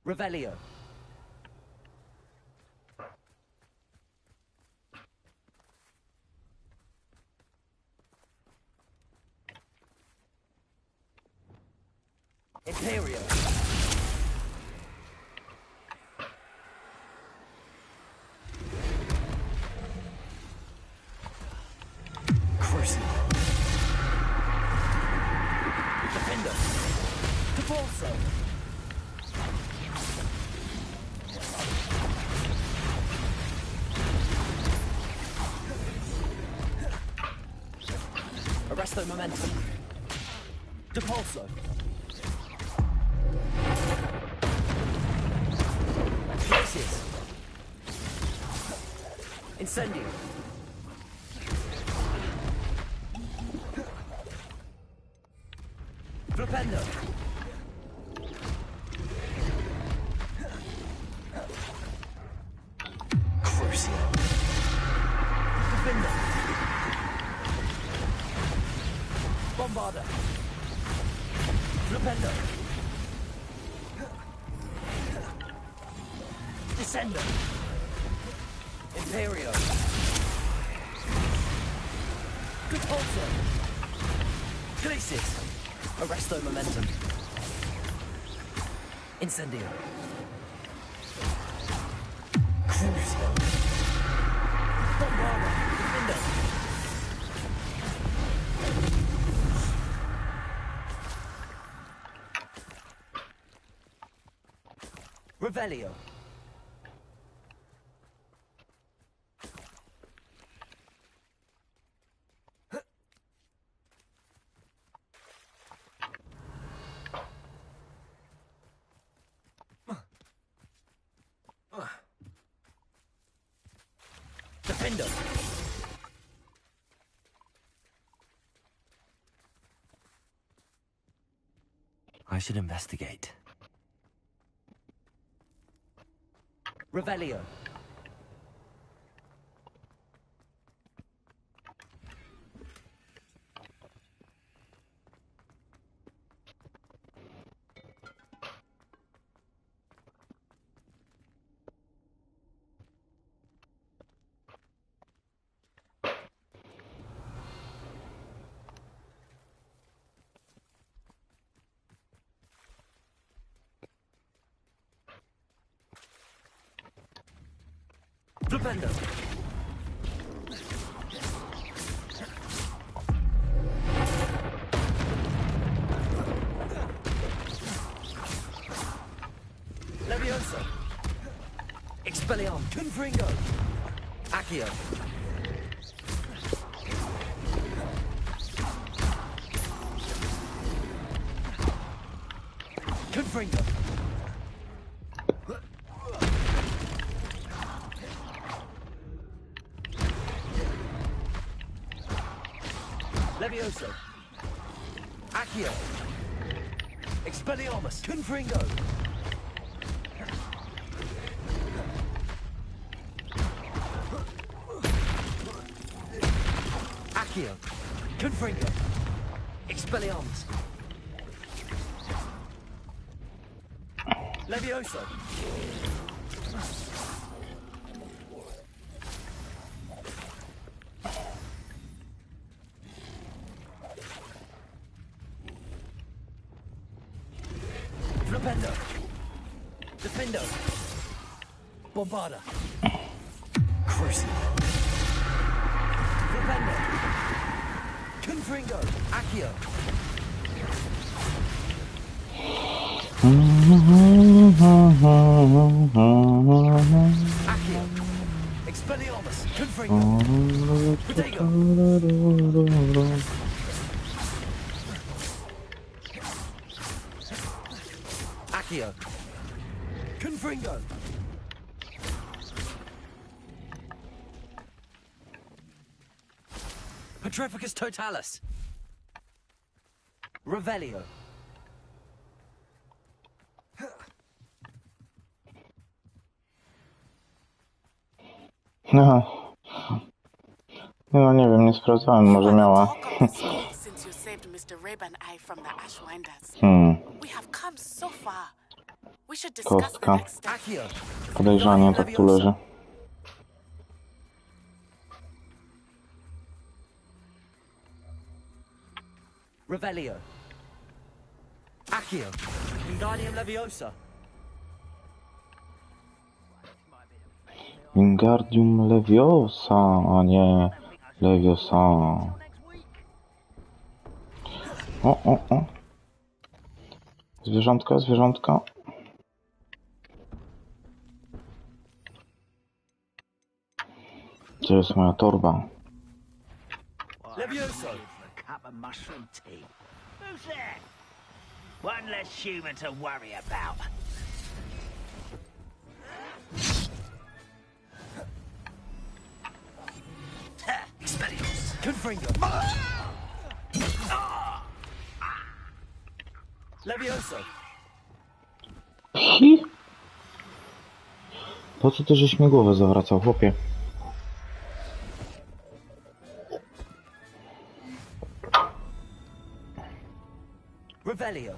Revelio. Imperio. Crucible. Defender. Depulso. Arresto momentum. Depulso. Places. Incendio. Flipendo. Crucio. Defender. Bombarder. Flipendo. Descender. Imperio. Repulsor. Glacis. Arresto momentum. Incendio. Crucio. Bombarder. Defender. Revelio. Defender. I I should investigate. Revelio. Flipendo. Levioso. Expelliarm. Confringo. Accio. Confringo. Levioso. Accio. Expelliarmus. Confringo. Accio. Confringo. Expelliarmus. Levioso. Flipendo. Defendo. Bombarda. Crucible. Flipendo. Confringo. Accio. Accio. Expelliarmus. Confringo. Protego. Accio. Confringo. Petrificus totalis. Revelio. No. No, nie wiem, nie sprawdzałem, może miała. Since you saved Mr. Rabe and I from the Ashwinders. We have come so far. We should discuss the Kostka. next step. Podejrzanie tak tu leży. Revelio. Accio. Wingardium Leviosa. Wingardium Leviosa, a nie Leviosa. O. Zwierzątka, zwierzątka. Gdzie jest moja torba? Levioso. Cup of mushroom tea. Who's there? One less human to worry about. Expelliarmus. Confringo. Levioso. Hi? Po co ty żeś mi głowę zawracał, chłopie? Revelio.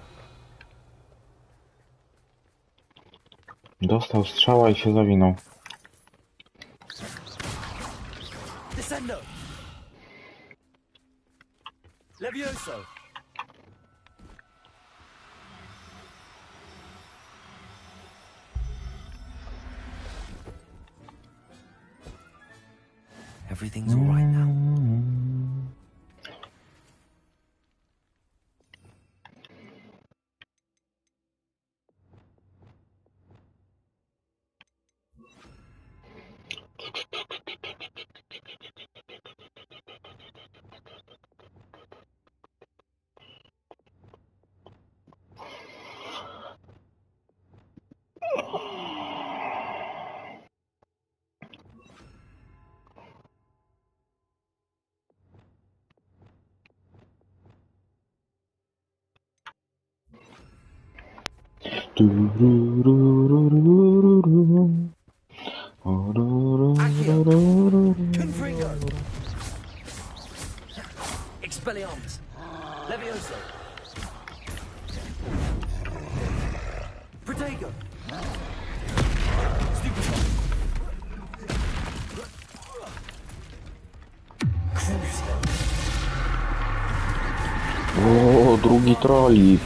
Dostał strzała i się zawinął. Descendo. Levioso. Everything's all right now. Confringo! Expelliarmus! Levioso! Protego! Stupefy! O, drugi trolik.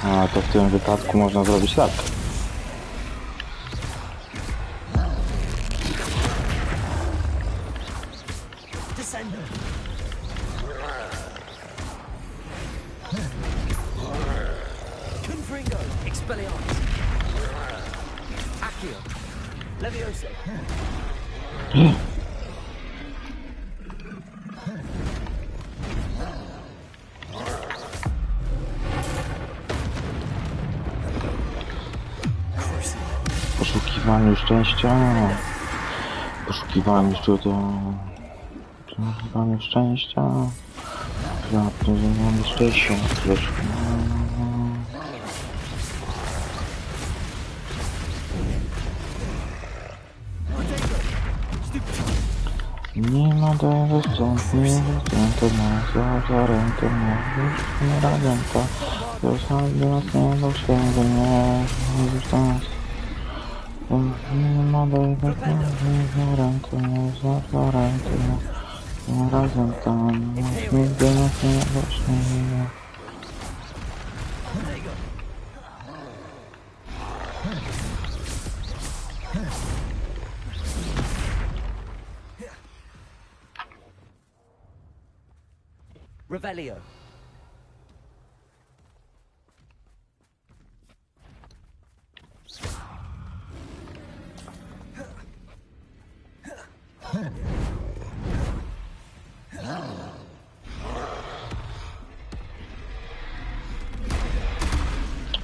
A to w tym wypadku można zrobić tak. Confringo! Expelliarmus! Accio! Levioso! Poszukiwaniu szczęścia. Poszukiwaniu szczęścia. Poszukiwaniu szczęścia. Nie ma tego stąd, nie to ma za rękę, nie ręka. Już nas nie do siebie, nie stąd. Nie ma tego stąd, nie rękę, nie za rękę, nie razem tam. Nigdy nas nie do siebie. Revelio.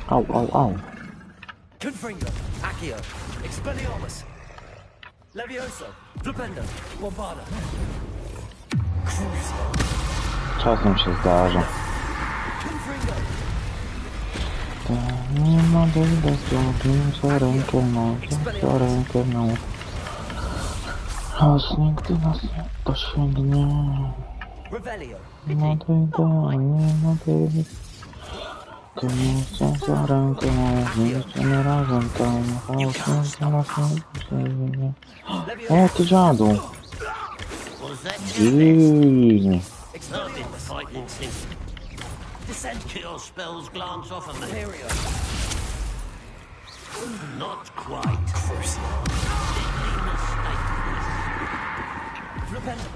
Au, au, au. Confringo. Accio. Expelliarmus. Levioso. Flipendo. Bombarda. Czasem się zdarza. Nie ma dojdę za rękę no. Aż nigdy nas nie dosięgnie. Nie ma dojdę, nie ma dojdę. To nie chcę za rękę no. Nie razem tam. Aż nigdy nas nie dosięgnie. O, ty dziadu. Dzień. Descent cure spells glance off of me. Not quite. Deadly mistake. Flipendo.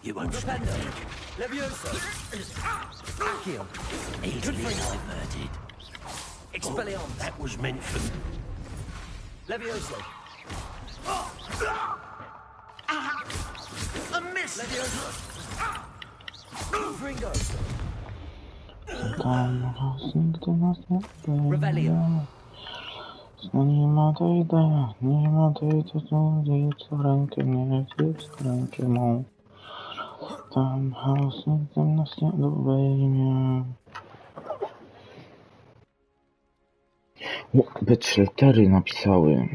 You won't stand. Levioso. Accio. Easily diverted. Expelliarmus. That was meant for... Levioso. A miss! Levioso. Confringo. Tam raz nigdy nas nie Revelio. No nie ma dojdę, to nic za rękę, nie za rękę no. Tam chaos nigdy nas nie obejmie. Betshletery napisały.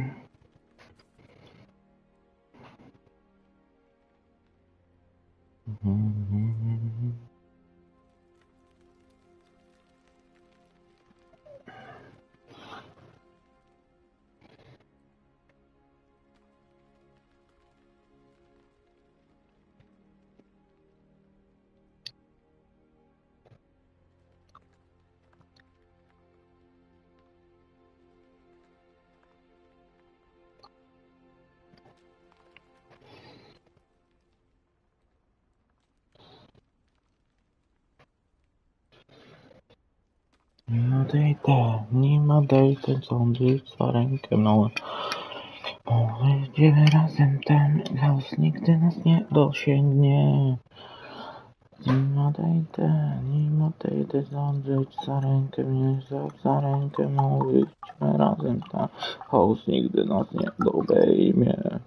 Nie ma dejta, co być za rękę, no. Wyjdziemy razem tam, los nigdy nas nie dosięgnie. Nim odejdę, zadrzeć za rękę mnie, za rękę mówić, idźmy razem tam, los nigdy nas nie obejmie.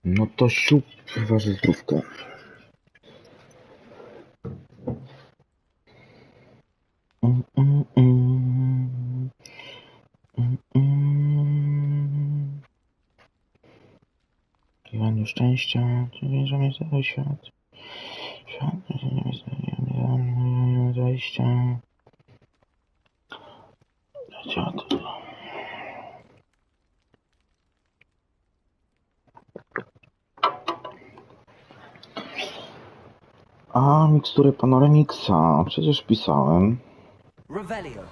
No to siup, wasze zdrówko. Kiwaniu szczęścia, czy wierzę mnie cały świat. Świat, nie zajścia. A, miksturę Panoramixa, przecież pisałem. Revelio.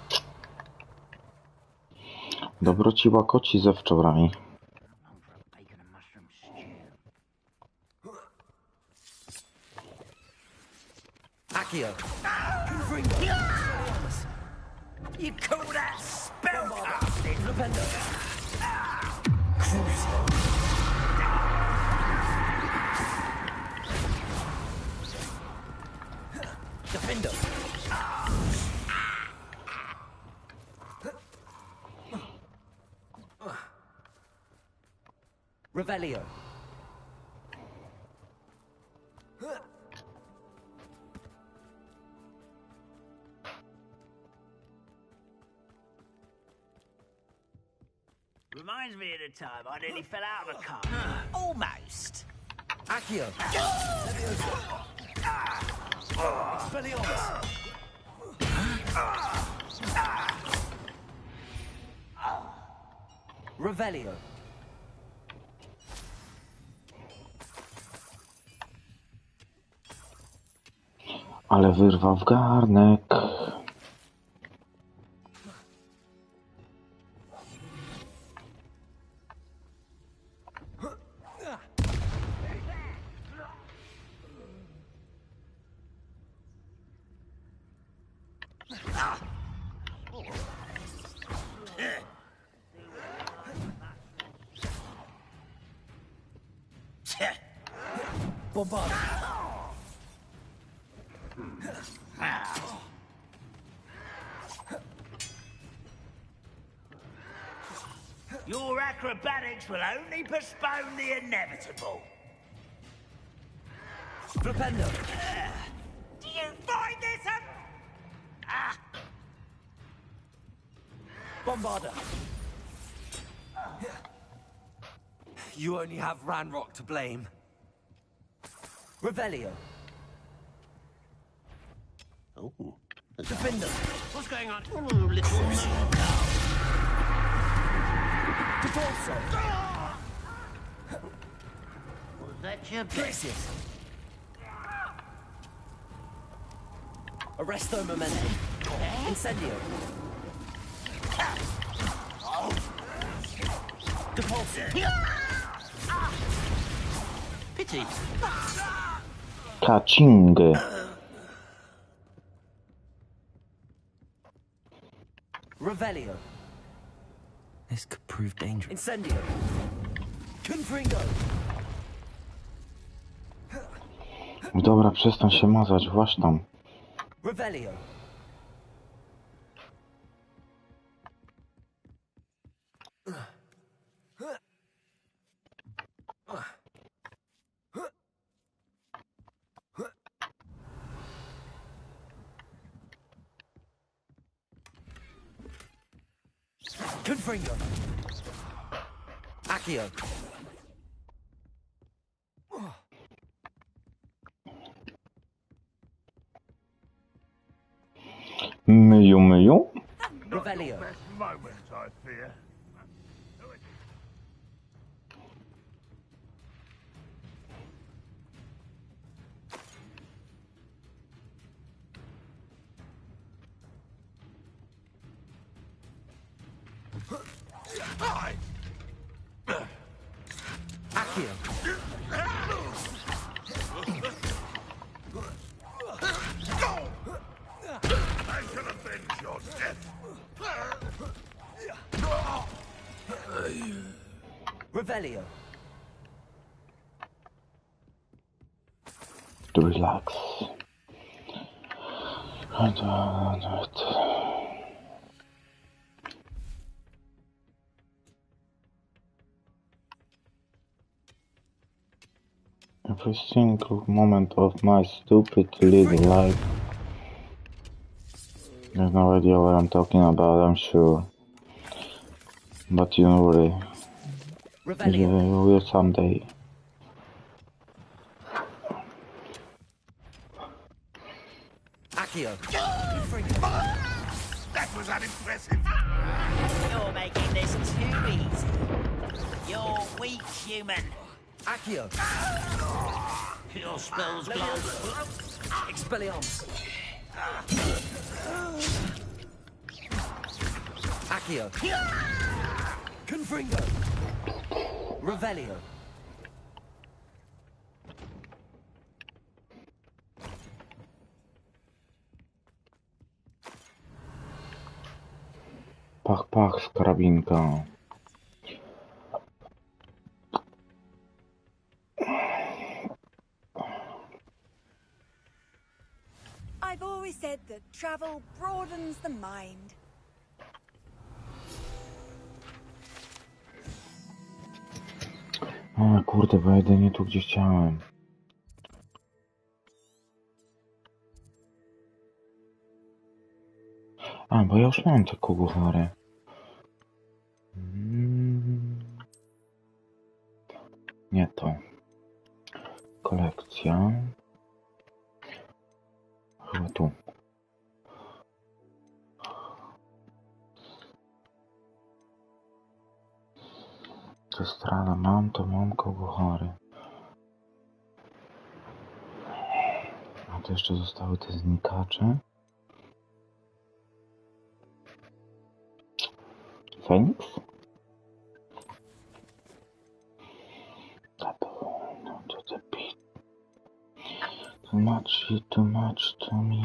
Dobroci łakoci ze wczoraj. Accio. You call that spellcasting? Flipendo. Defendo. Revelio. Reminds me of the time I nearly fell out of a car. Almost. Accio. Expelliarmus. Revelio. Ale wyrwał w garnek. Bombard. Your acrobatics will only postpone the inevitable. Flipendo. Do you find this a... Ah! Bombarder. You only have Ranrock to blame. Revelio. Oh. Defender. What's going on? Little moon cow. Devolso. Was that your Glacius. Arresto Momento. Incendio. Depulso. Pity. Kaching. Revelio. This could prove dangerous. Incendio. Confringo. Dobra, przestań się mazać, właśnie tam. Revelio. Confringo. Accio. Myju, myju. Revelio. Best moment, I fear. Accio. Revelio. To relax. Every single moment of my stupid little life. I have no idea what I'm talking about, I'm sure. But you don't worry. You will someday. Accio. That was unimpressive. You're making this too easy. You're weak, human. Accio. Your spells glance. Expelliarmus. Accio. Confringo. Revelio. Pach, pach z karabinka. I've always said that travel broadens the mind. A kurde, wejdę nie tu, gdzie chciałem. A, bo ja już mam te kuguchary. Nie to. Kolekcja. Chyba tu. Co strona mam, to mam kuguchary. A to jeszcze zostały te znikacze. Feniks? No to the beat. Too much to me.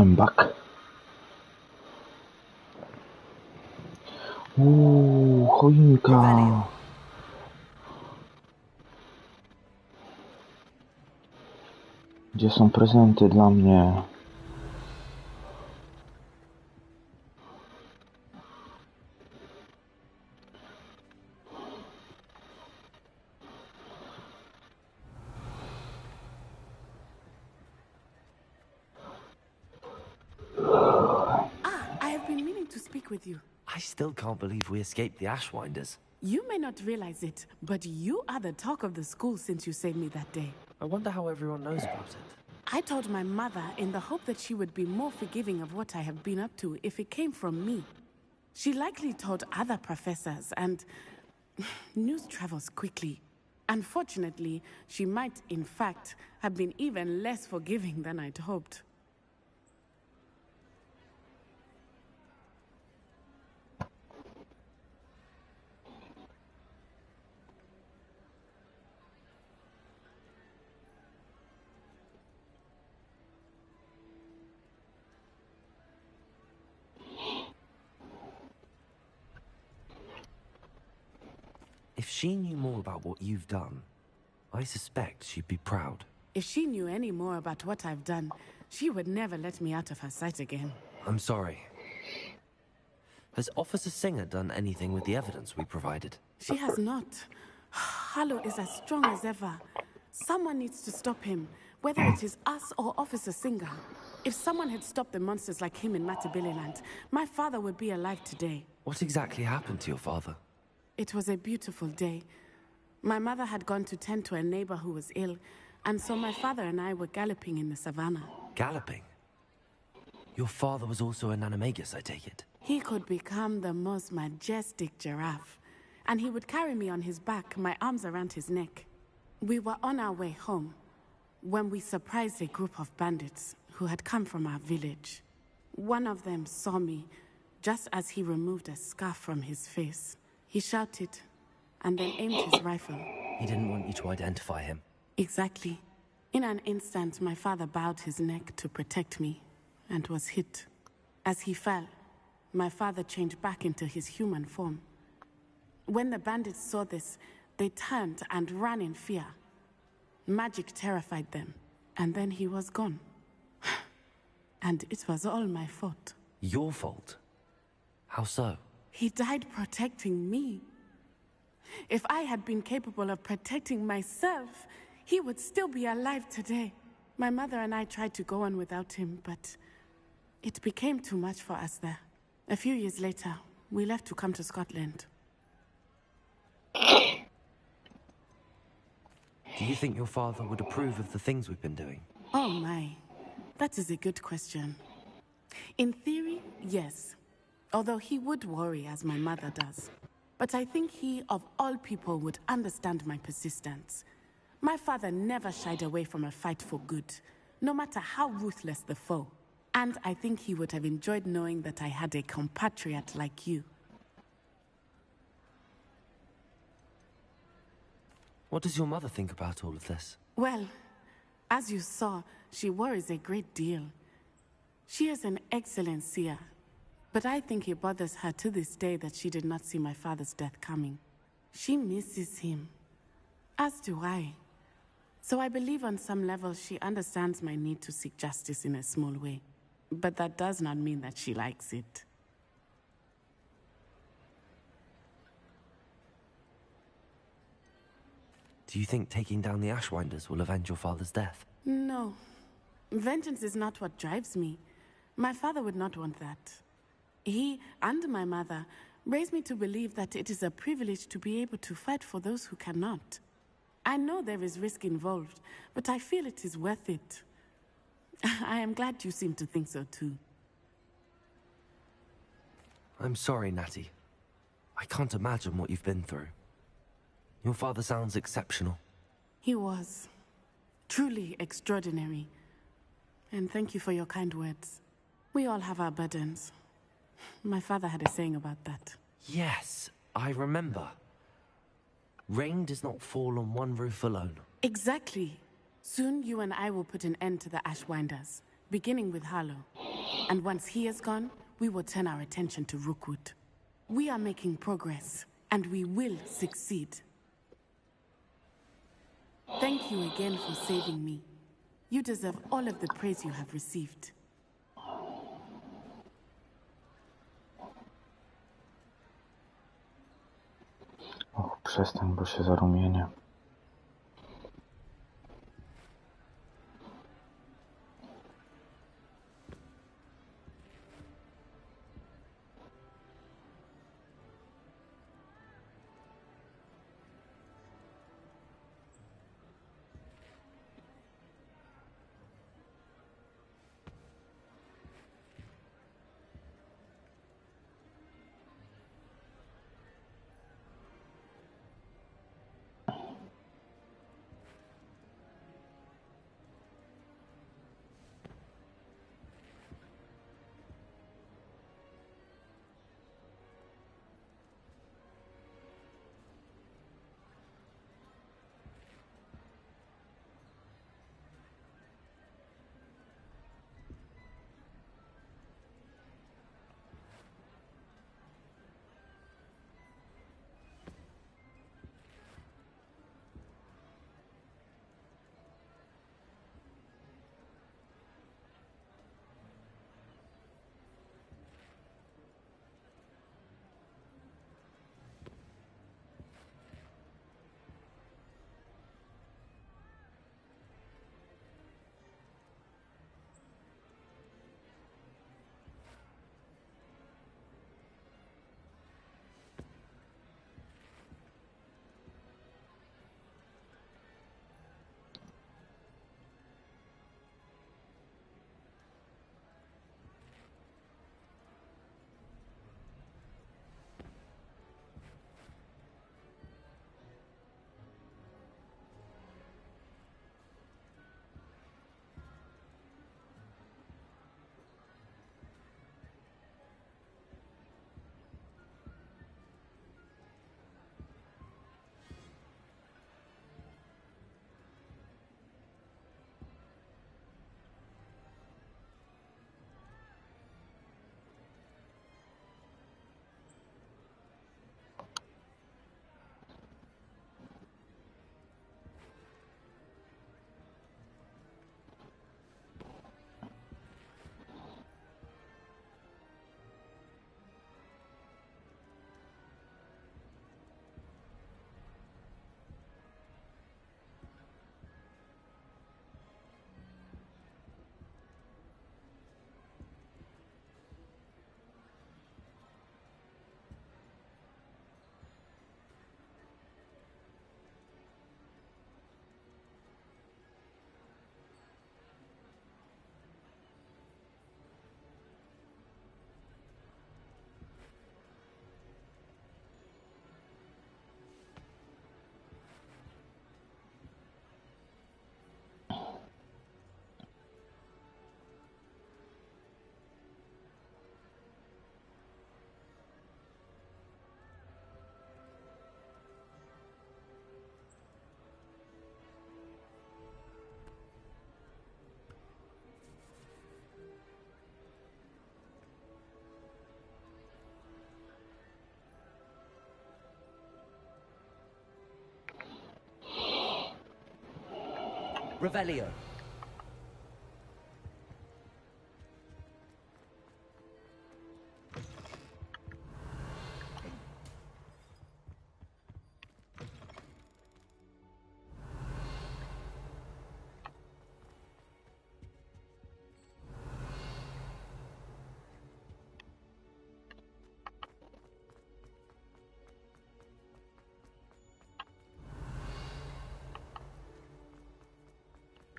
I'm back. Choinka. Gdzie są prezenty dla mnie? I have been meaning to speak with you. I still can't believe we escaped the Ashwinders. You may not realize it, but you are the talk of the school since you saved me that day. I wonder how everyone knows about it. I told my mother in the hope that she would be more forgiving of what I have been up to if it came from me. She likely told other professors, and news travels quickly. Unfortunately, she might, in fact, have been even less forgiving than I'd hoped. If she knew more about what you've done, I suspect she'd be proud. If she knew any more about what I've done, she would never let me out of her sight again. I'm sorry. Has Officer Singer done anything with the evidence we provided? She has not. Harlow is as strong as ever. Someone needs to stop him, whether it is us or Officer Singer. If someone had stopped the monsters like him in Matabeleland, my father would be alive today. What exactly happened to your father? It was a beautiful day. My mother had gone to tend to a neighbor who was ill, and so my father and I were galloping in the savannah. Galloping? Your father was also an animagus, I take it? He could become the most majestic giraffe, and he would carry me on his back, my arms around his neck. We were on our way home when we surprised a group of bandits who had come from our village. One of them saw me just as he removed a scarf from his face. He shouted, and then aimed his rifle. He didn't want you to identify him. Exactly. In an instant, my father bowed his neck to protect me, and was hit. As he fell, my father changed back into his human form. When the bandits saw this, they turned and ran in fear. Magic terrified them, and then he was gone. And it was all my fault. Your fault? How so? He died protecting me. If I had been capable of protecting myself, he would still be alive today. My mother and I tried to go on without him, but it became too much for us there. A few years later, we left to come to Scotland. Do you think your father would approve of the things we've been doing? Oh my, that is a good question. In theory, yes. Although he would worry, as my mother does. But I think he, of all people, would understand my persistence. My father never shied away from a fight for good, no matter how ruthless the foe. And I think he would have enjoyed knowing that I had a compatriot like you. What does your mother think about all of this? Well, as you saw, she worries a great deal. She is an excellent seer. But I think it bothers her to this day that she did not see my father's death coming. She misses him, as do I. So I believe on some level she understands my need to seek justice in a small way. But that does not mean that she likes it. Do you think taking down the Ashwinders will avenge your father's death? No. Vengeance is not what drives me. My father would not want that. He and my mother raised me to believe that it is a privilege to be able to fight for those who cannot. I know there is risk involved, but I feel it is worth it. I am glad you seem to think so too. I'm sorry, Natty. I can't imagine what you've been through. Your father sounds exceptional. He was. Truly extraordinary. And thank you for your kind words. We all have our burdens. My father had a saying about that. Yes, I remember. Rain does not fall on one roof alone. Exactly. Soon you and I will put an end to the Ashwinders, beginning with Harlow. And once he is gone, we will turn our attention to Rookwood. We are making progress, and we will succeed. Thank you again for saving me. You deserve all of the praise you have received. Och, przestań, bo się zarumienię. Revelio.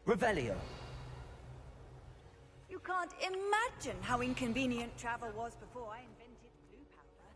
Revelio. You can't imagine how inconvenient travel was before I invented blue powder.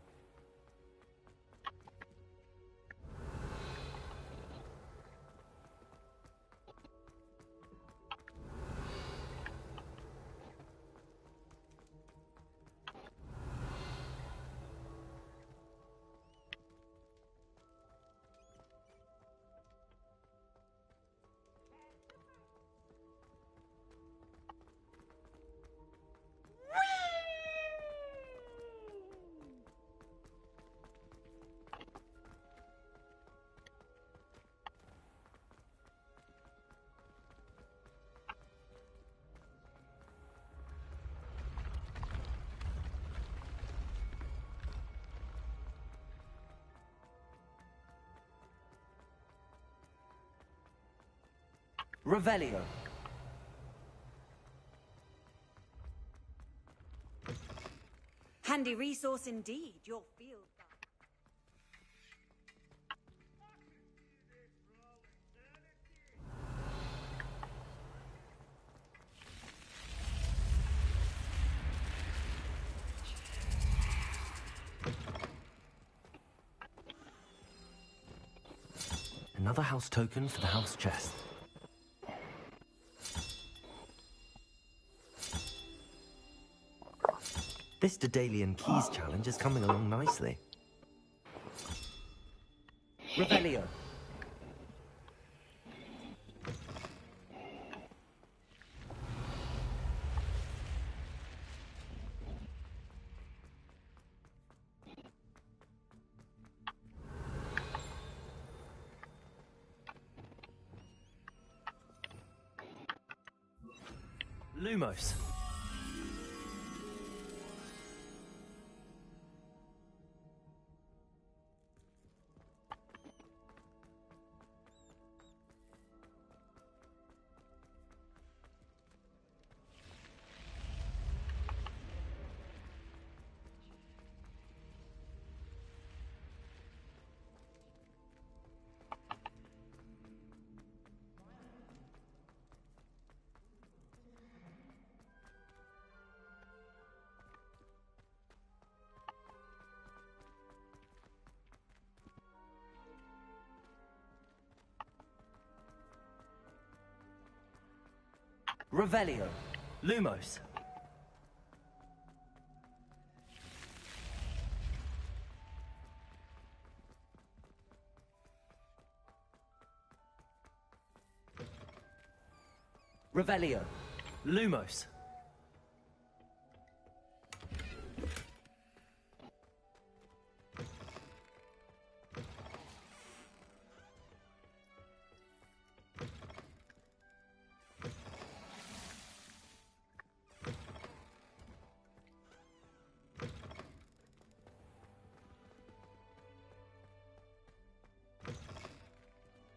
Revelio. Handy resource indeed, your field. Another house token for the house chest. This Daedalian Keys challenge is coming along nicely. Revelio. Lumos. Revelio. Lumos. Revelio. Lumos.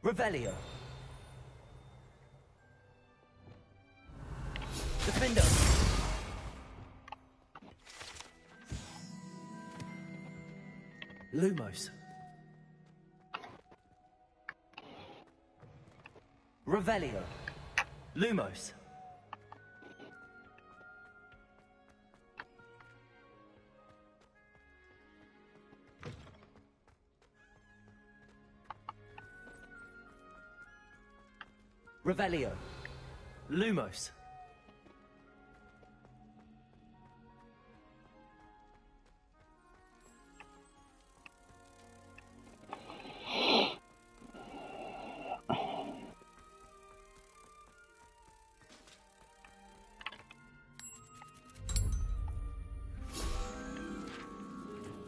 Revelio. Defender. Lumos. Revelio. Lumos. Revelio. Lumos.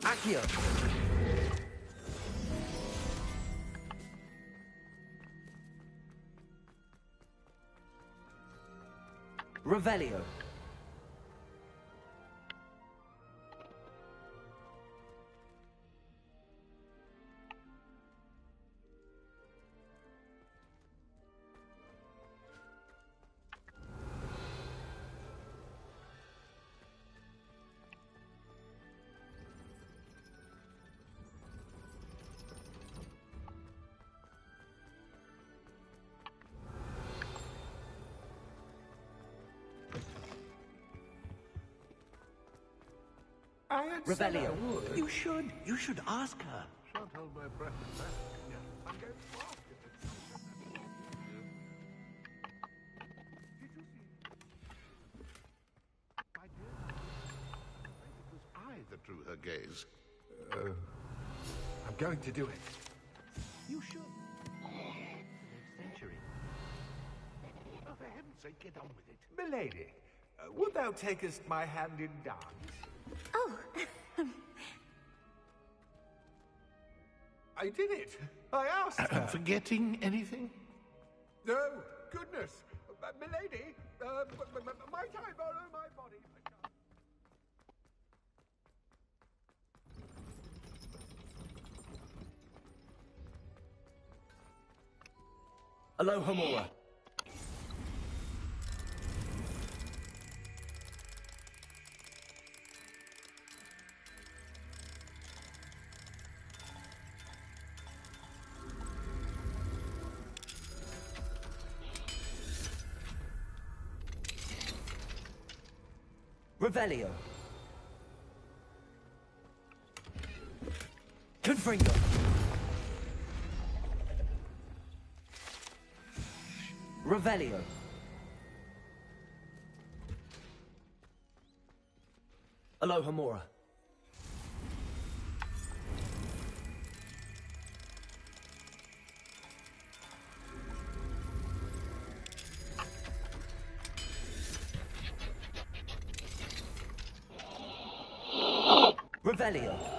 Accio. Revelio. I had said I Revelio. would. You should ask her. Shan't hold my breath a second. Yes, I'm going to ask her. Did you see? My dear, it was I that drew her gaze. I'm going to do it. You should. The next century. Oh, for heaven's sake, get on with it. Milady, wilt thou takest my hand in dance? Oh, I did it. I asked her. Forgetting anything? No, goodness. Milady, might I borrow my body? Alohomora. Revelio. Confringo. Revelio. Alohomora. Revelio.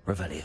Revelio.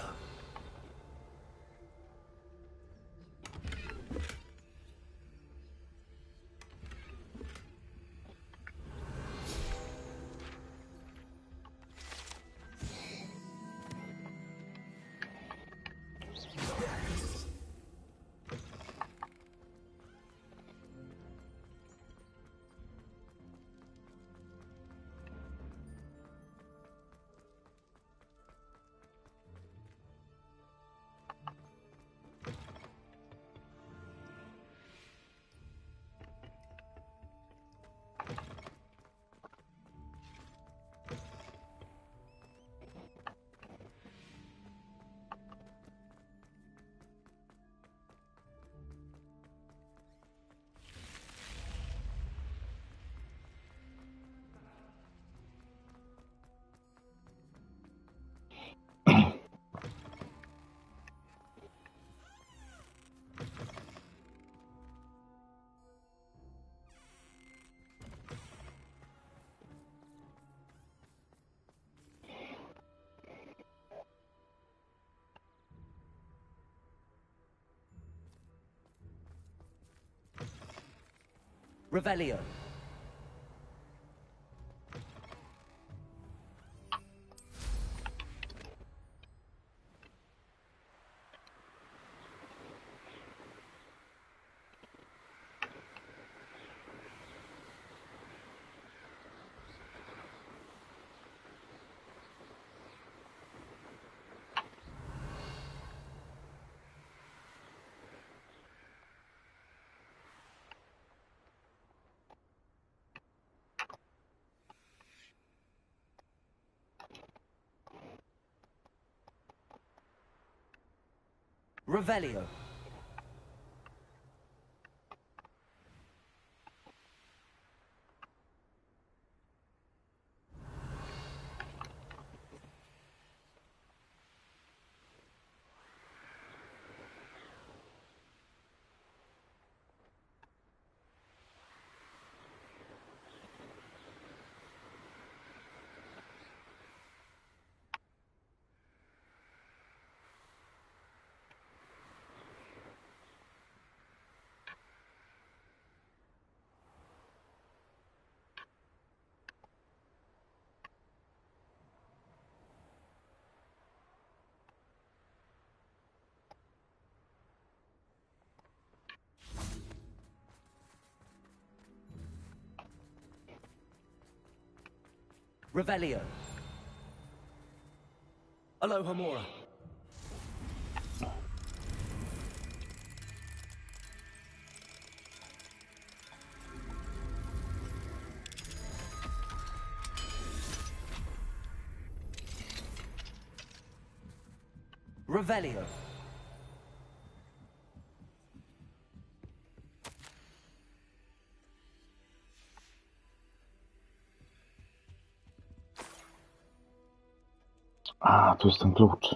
Revelio. Revelio. Revelio. Alohomora. Revelio. A, tu jest ten klucz.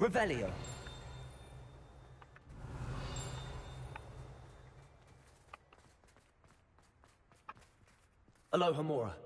Revelio. Alohomora.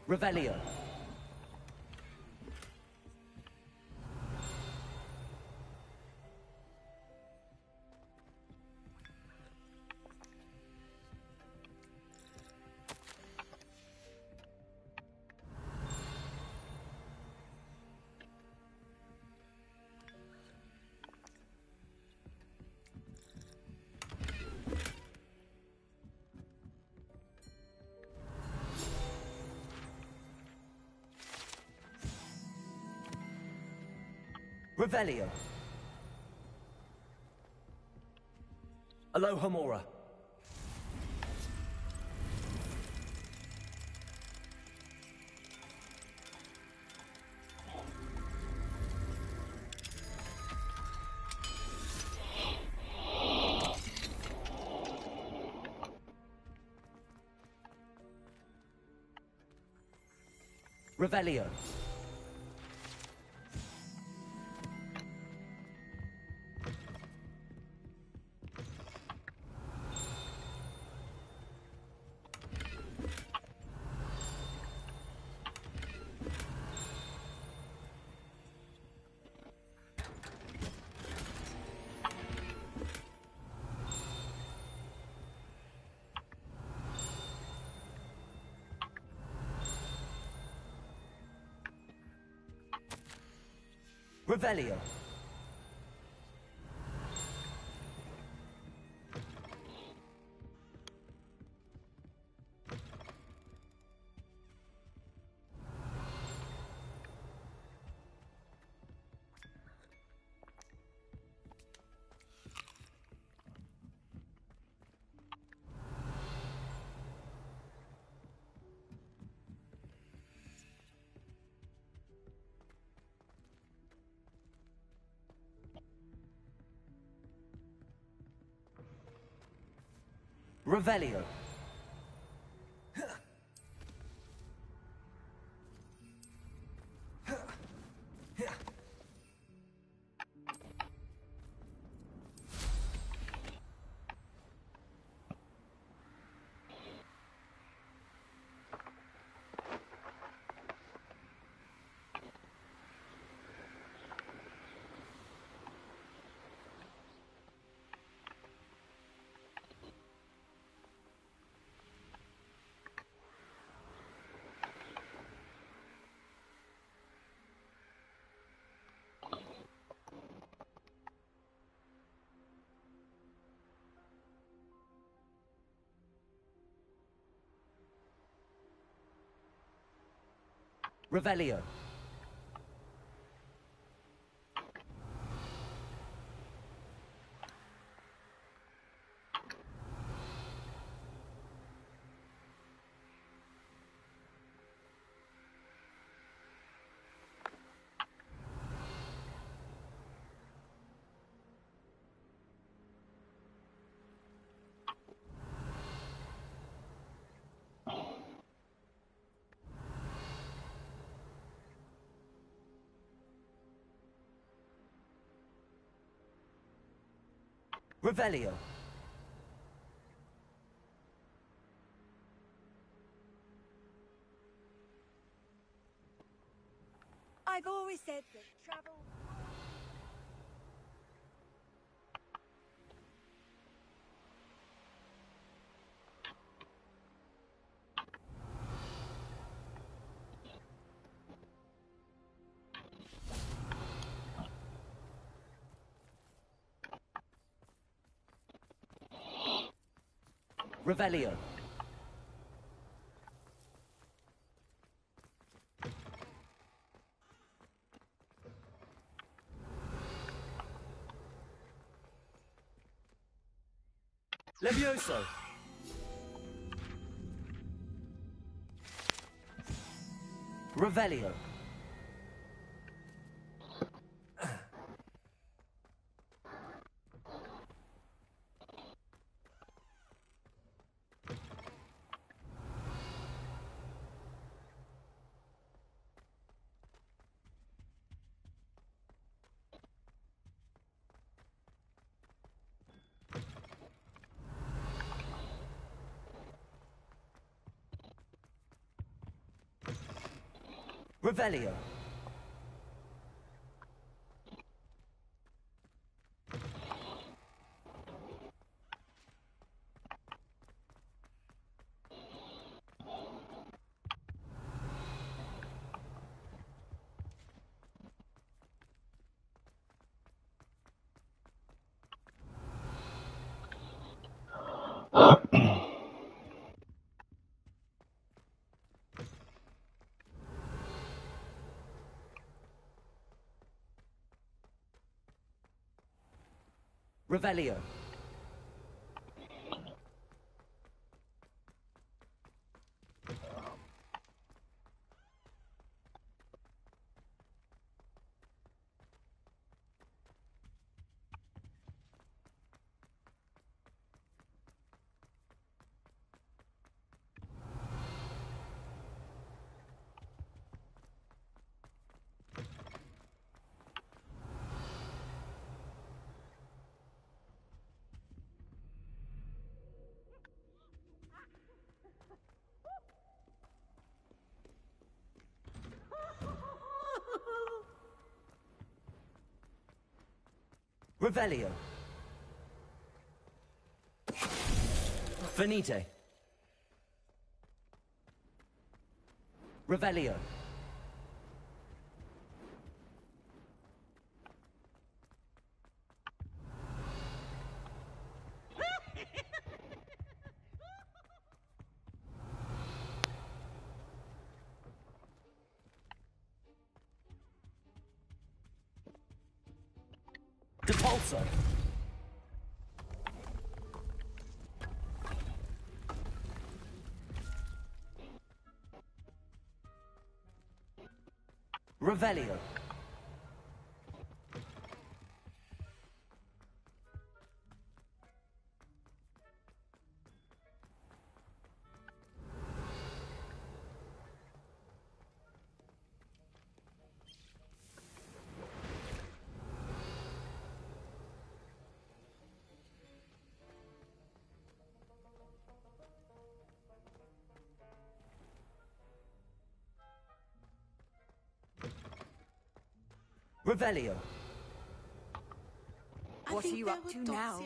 Revelio. Revelio. Alohomora. Revelio. Revelio. Revelio. Revelio. Revelio. I've always said that travel... Revelio. Levioso. Revelio. Revelio. Revelio. Revelio. Finite. Revelio. Depulso. Revelio. Revelio. What are you up to now?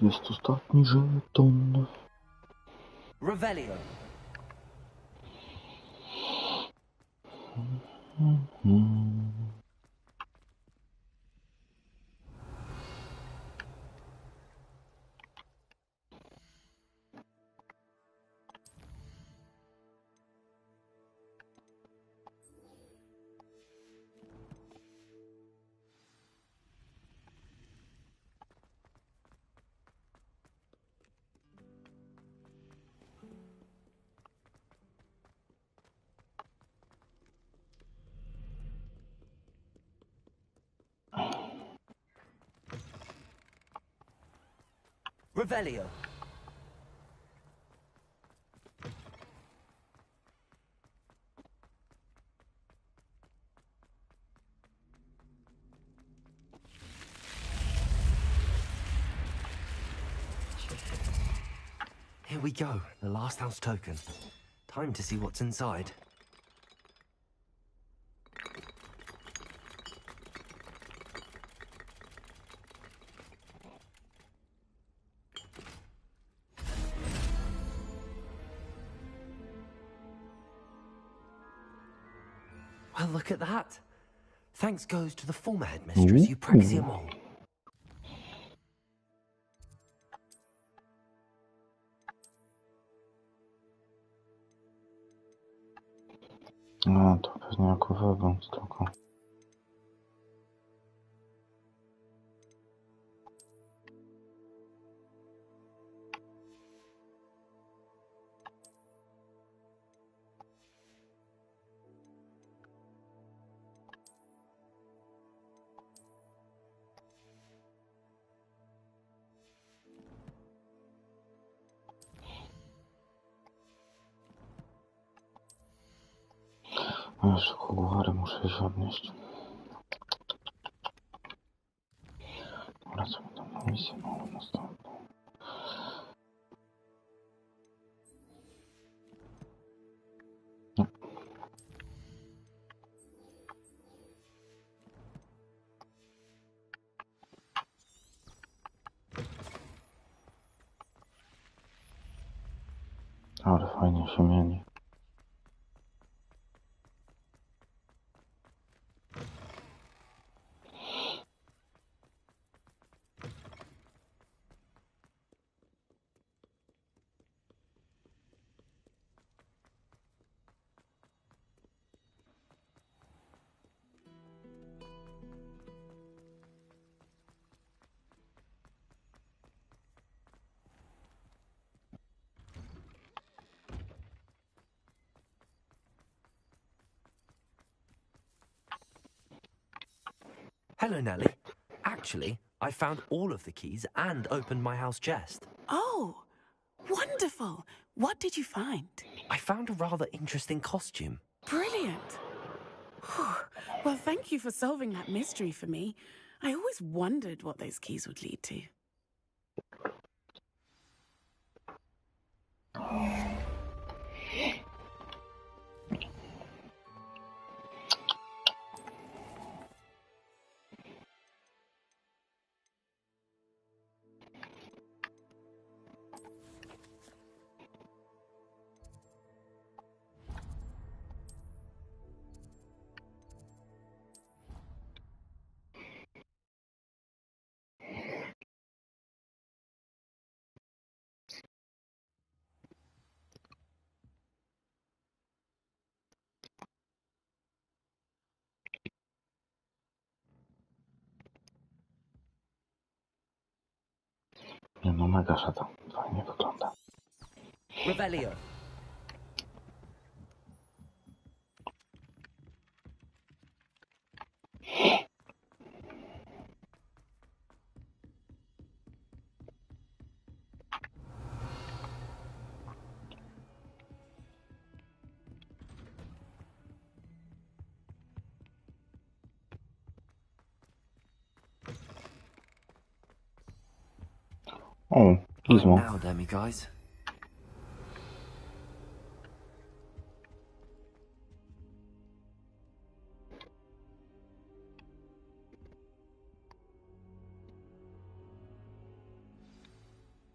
Jest ostatni żeton. Revelio. Revelio. Here we go, the last house token. Time to see what's inside. Well, look at that. Thanks goes to the former headmistress, Eupraxia Mole. A, to pewnie jako wygląd tylko. A jeszcze Hogwary muszę się odnieść. Wracamy tam na misję małą następną. Nie. Ale fajnie się mieni. Hello, Nellie. Actually, I found all of the keys and opened my house chest. Oh, wonderful. What did you find? I found a rather interesting costume. Brilliant. Well, thank you for solving that mystery for me. I always wondered what those keys would lead to. Nie no, mega szata. Fajnie wygląda. Revelio. O, gizmo. Now, Demi guys.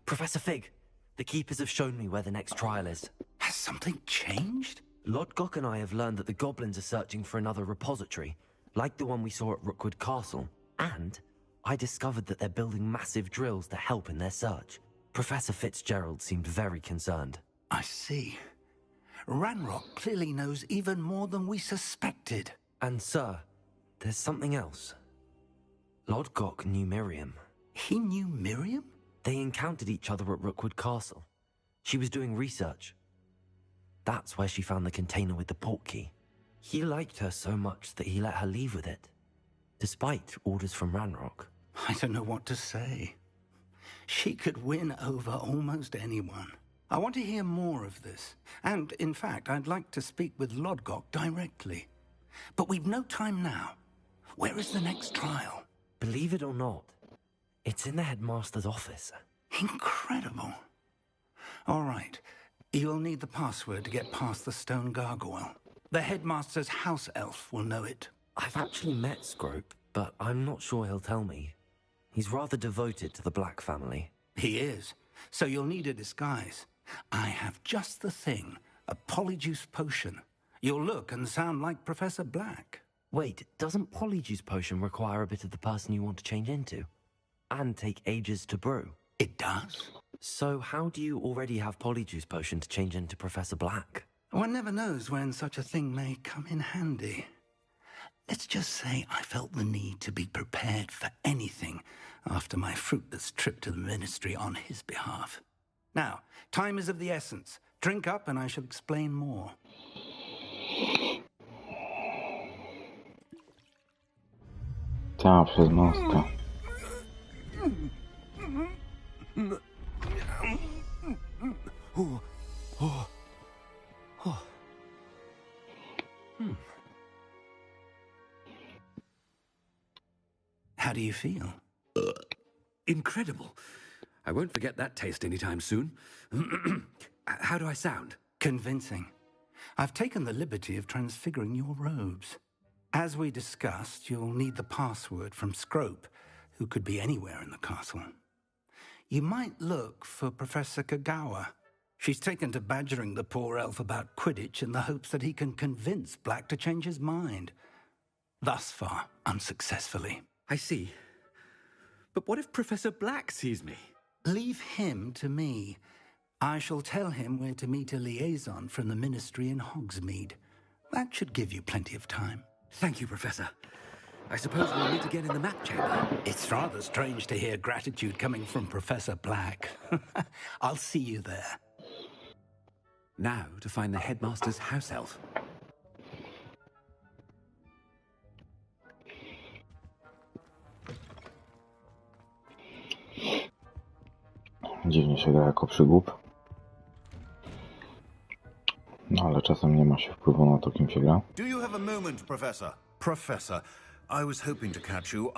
Professor Fig, the Keepers have shown me where the next trial is. Has something changed? Lord Gok and I have learned that the goblins are searching for another repository, like the one we saw at Rookwood Castle. And I discovered that they're building massive drills to help in their search. Professor Fitzgerald seemed very concerned. I see. Ranrock clearly knows even more than we suspected. And sir, there's something else. Lord Gok knew Miriam. He knew Miriam? They encountered each other at Rookwood Castle. She was doing research. That's where she found the container with the portkey. He liked her so much that he let her leave with it, despite orders from Ranrock. I don't know what to say. She could win over almost anyone. I want to hear more of this. And, in fact, I'd like to speak with Lodgok directly. But we've no time now. Where is the next trial? Believe it or not, it's in the headmaster's office. Incredible. All right. You'll need the password to get past the stone gargoyle. The headmaster's house elf will know it. I've actually met Scrope, but I'm not sure he'll tell me. He's rather devoted to the Black family. He is. So you'll need a disguise. I have just the thing. A polyjuice potion. You'll look and sound like Professor Black. Wait, doesn't polyjuice potion require a bit of the person you want to change into? And take ages to brew? It does. So how do you already have polyjuice potion to change into Professor Black? One never knows when such a thing may come in handy. Let's just say I felt the need to be prepared for anything after my fruitless trip to the Ministry on his behalf. Now, time is of the essence. Drink up and I shall explain more. Ta, przez noska. How do you feel? Incredible. I won't forget that taste anytime soon. How do I sound? Convincing. I've taken the liberty of transfiguring your robes. As we discussed, you'll need the password from Scrope, who could be anywhere in the castle. You might look for Professor Kagawa. She's taken to badgering the poor elf about Quidditch in the hopes that he can convince Black to change his mind. Thus far, unsuccessfully. I see. But what if Professor Black sees me? Leave him to me. I shall tell him where to meet a liaison from the Ministry in Hogsmeade. That should give you plenty of time. Thank you, Professor. I suppose we'll meet again in the map chamber. It's rather strange to hear gratitude coming from Professor Black. I'll see you there. Now to find the headmaster's house elf. Dziwnie się gra jako przygłup. No ale czasem nie ma się wpływu na to, kim się gra. Do you have a moment, Professor? Professor, I was hoping to catch you.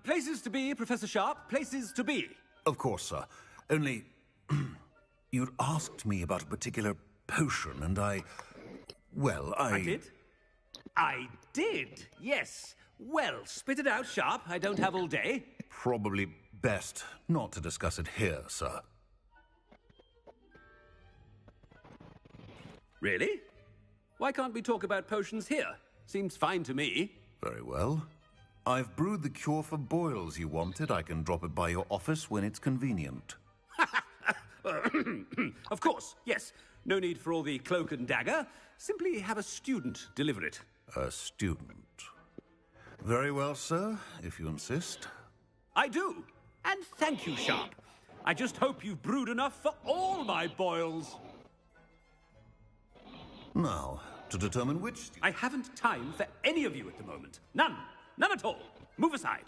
Places to be, Professor Sharp. Places to be. Of course, sir. Only, you'd asked me about a particular potion, and I did? I did, yes. Well, spit it out, Sharp. I don't have all day. Probably best not to discuss it here, sir. Really? Why can't we talk about potions here? Seems fine to me. Very well. I've brewed the cure for boils you wanted. I can drop it by your office when it's convenient. Of course, yes. No need for all the cloak and dagger. Simply have a student deliver it. A student. Very well, sir, if you insist. I do. And thank you, Sharp. I just hope you've brewed enough for all my boils. Now, to determine which... I haven't time for any of you at the moment. None. None at all. Move aside.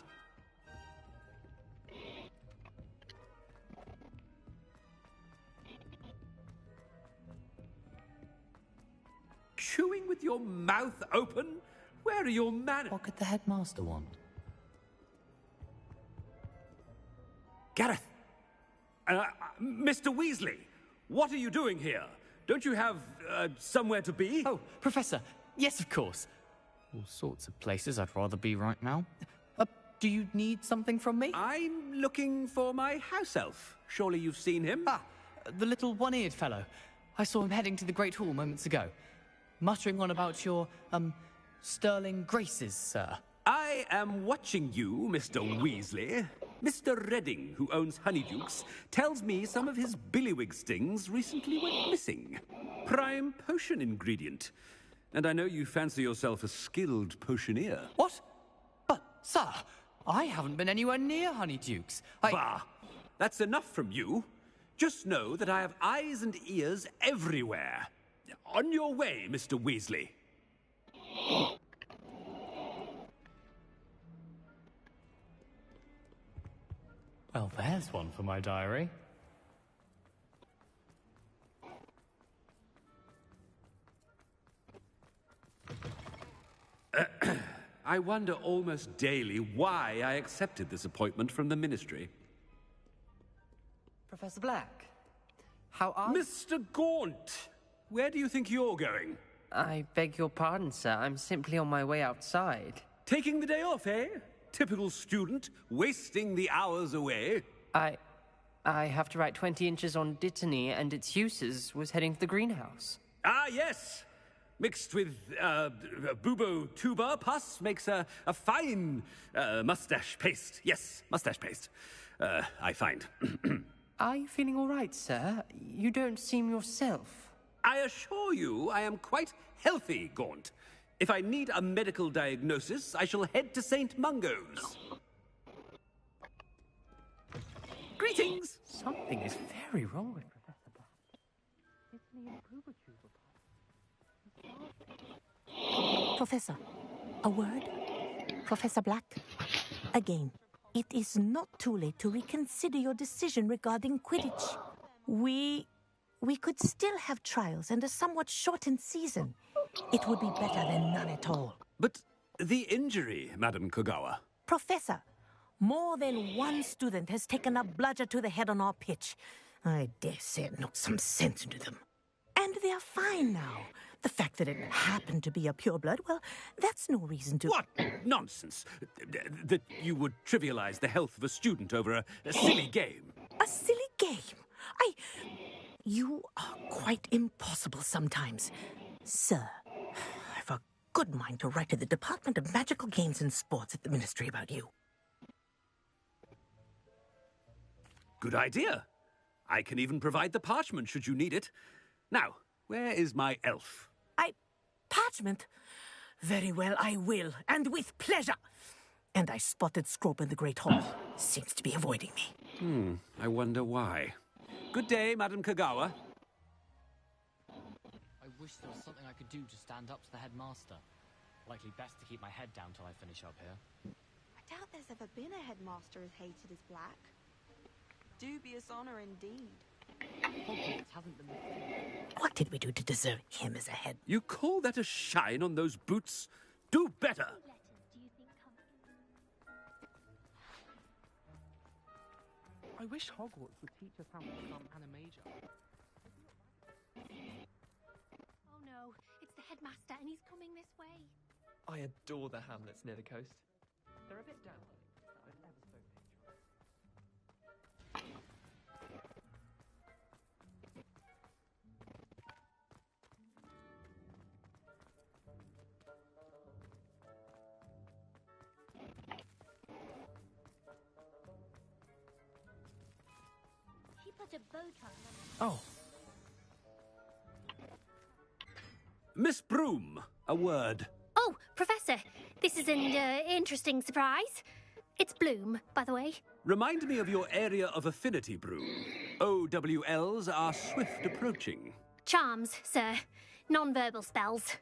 Chewing with your mouth open? Where are your manners? What could the headmaster want? Gareth! Mr. Weasley, what are you doing here? Don't you have somewhere to be? Oh, Professor, yes, of course. All sorts of places I'd rather be right now. Do you need something from me? I'm looking for my house elf. Surely you've seen him? Ah, the little one-eared fellow. I saw him heading to the Great Hall moments ago, muttering on about your, sterling graces, sir. I am watching you, Mr. Weasley. Mr. Redding, who owns Honeydukes, tells me some of his billywig stings recently went missing. Prime potion ingredient. And I know you fancy yourself a skilled potioneer. What? But, sir, I haven't been anywhere near Honeydukes. Bah! That's enough from you. Just know that I have eyes and ears everywhere. On your way, Mr. Weasley. Well, there's one for my diary. I wonder almost daily why I accepted this appointment from the Ministry. Professor Black, how are Mr. Gaunt! Where do you think you're going? I beg your pardon, sir. I'm simply on my way outside. Taking the day off, eh? Typical student, wasting the hours away. I have to write 20 inches on Dittany and its uses. Was heading to the greenhouse. Ah, yes! Mixed with bubo tuber pus makes a fine mustache paste. Yes, mustache paste. I find. Are you feeling all right, sir? You don't seem yourself. I assure you I am quite healthy, Gaunt. If I need a medical diagnosis, I shall head to St. Mungo's. Greetings! Something is very wrong with Professor Black. Dittany and bubo tuber pus. Professor, a word? Professor Black, again, it is not too late to reconsider your decision regarding Quidditch. We could still have trials and a somewhat shortened season. It would be better than none at all. But the injury, Madam Kogawa. Professor, more than one student has taken a bludger to the head on our pitch. I dare say it knocked some sense into them. And they're fine now. The fact that it happened to be a pureblood, well, that's no reason to... What nonsense! That you would trivialize the health of a student over a silly game. A silly game? You are quite impossible sometimes. Sir, I've a good mind to write to the Department of Magical Games and Sports at the Ministry about you. Good idea. I can even provide the parchment should you need it. Now, where is my elf? Parchment? Very well, I will, and with pleasure. And I spotted Scrope in the Great Hall. Seems to be avoiding me. I wonder why. Good day, Madam Kogawa. I wish there was something I could do to stand up to the headmaster. Likely best to keep my head down till I finish up here. I doubt there's ever been a headmaster as hated as Black. Dubious honor indeed. Hogwarts hasn't been the thing. What did we do to deserve him as a head? You call that a shine on those boots? Do better! I wish Hogwarts would teach us how to become animaja. Oh no, it's the headmaster and he's coming this way. I adore the hamlets near the coast. They're a bit down, but it's ever so picturesque. She put a bow tie on. Oh. Miss Broom, a word. Oh, Professor, this is an interesting surprise. It's Bloom, by the way. Remind me of your area of affinity, Broom. OWLs are swift approaching. Charms, sir. Non-verbal spells.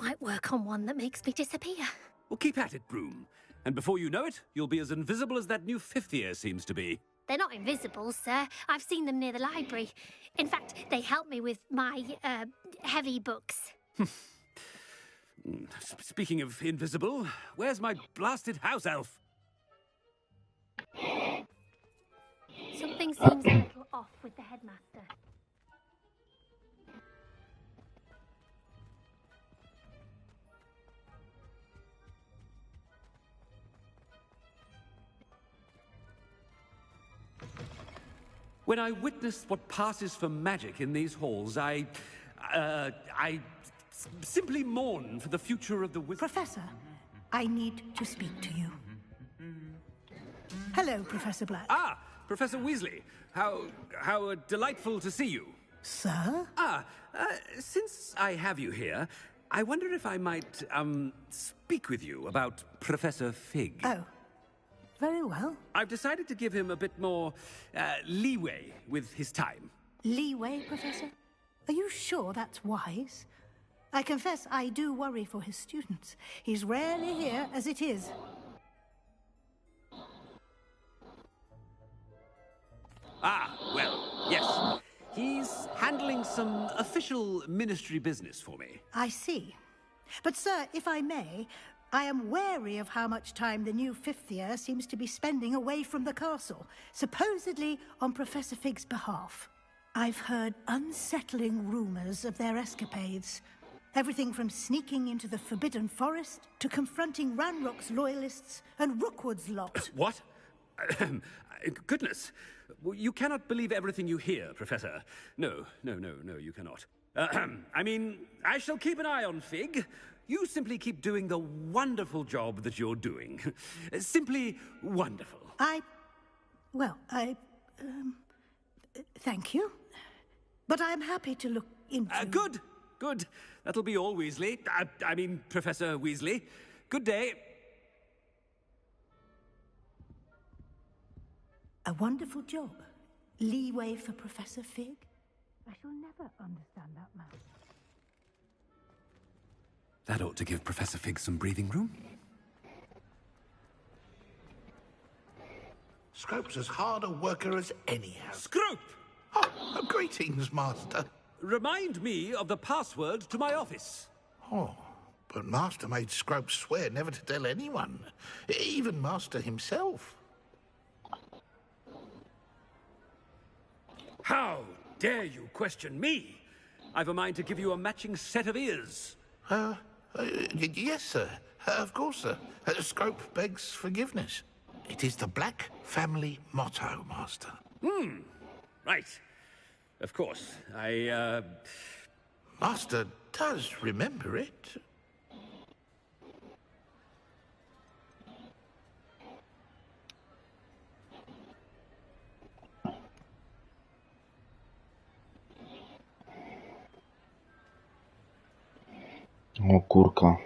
Might work on one that makes me disappear. Well, keep at it, Broom. And before you know it, you'll be as invisible as that new fifth year seems to be. They're not invisible, sir. I've seen them near the library. In fact, they help me with my, heavy books. Speaking of invisible, where's my blasted house elf? Something seems a little off with the headmaster. When I witnessed what passes for magic in these halls, I simply mourn for the future of the wizard. Professor, I need to speak to you. Hello, Professor Black. Ah, Professor Weasley. How delightful to see you. Sir? Since I have you here, I wonder if I might, speak with you about Professor Fig. Oh, very well. I've decided to give him a bit more, leeway with his time. Leeway, Professor? Are you sure that's wise? I confess I do worry for his students. He's rarely here as it is. Ah, well, yes. He's handling some official ministry business for me. I see. But, sir, if I may, I am wary of how much time the new fifth year seems to be spending away from the castle, supposedly on Professor Fig's behalf. I've heard unsettling rumors of their escapades. Everything from sneaking into the Forbidden Forest to confronting Ranrock's loyalists and Rookwood's lot. What? Goodness. You cannot believe everything you hear, Professor. No, you cannot. I mean, I shall keep an eye on Fig. You simply keep doing the wonderful job that you're doing. Simply wonderful. Thank you. But I'm happy to look into... Good. That'll be all, Weasley. I mean, Professor Weasley. Good day. A wonderful job. Leeway for Professor Fig. I shall never understand that man. That ought to give Professor Fig some breathing room. Scrope's as hard a worker as any. Scrope! Oh, greetings, Master. Remind me of the password to my office. Oh, but Master made Scrope swear never to tell anyone, even Master himself. How dare you question me? I've a mind to give you a matching set of ears. Yes, sir. Of course, sir. Scrope begs forgiveness. It is the Black family motto, Master. Right. Of course. Master does remember it. O kurka.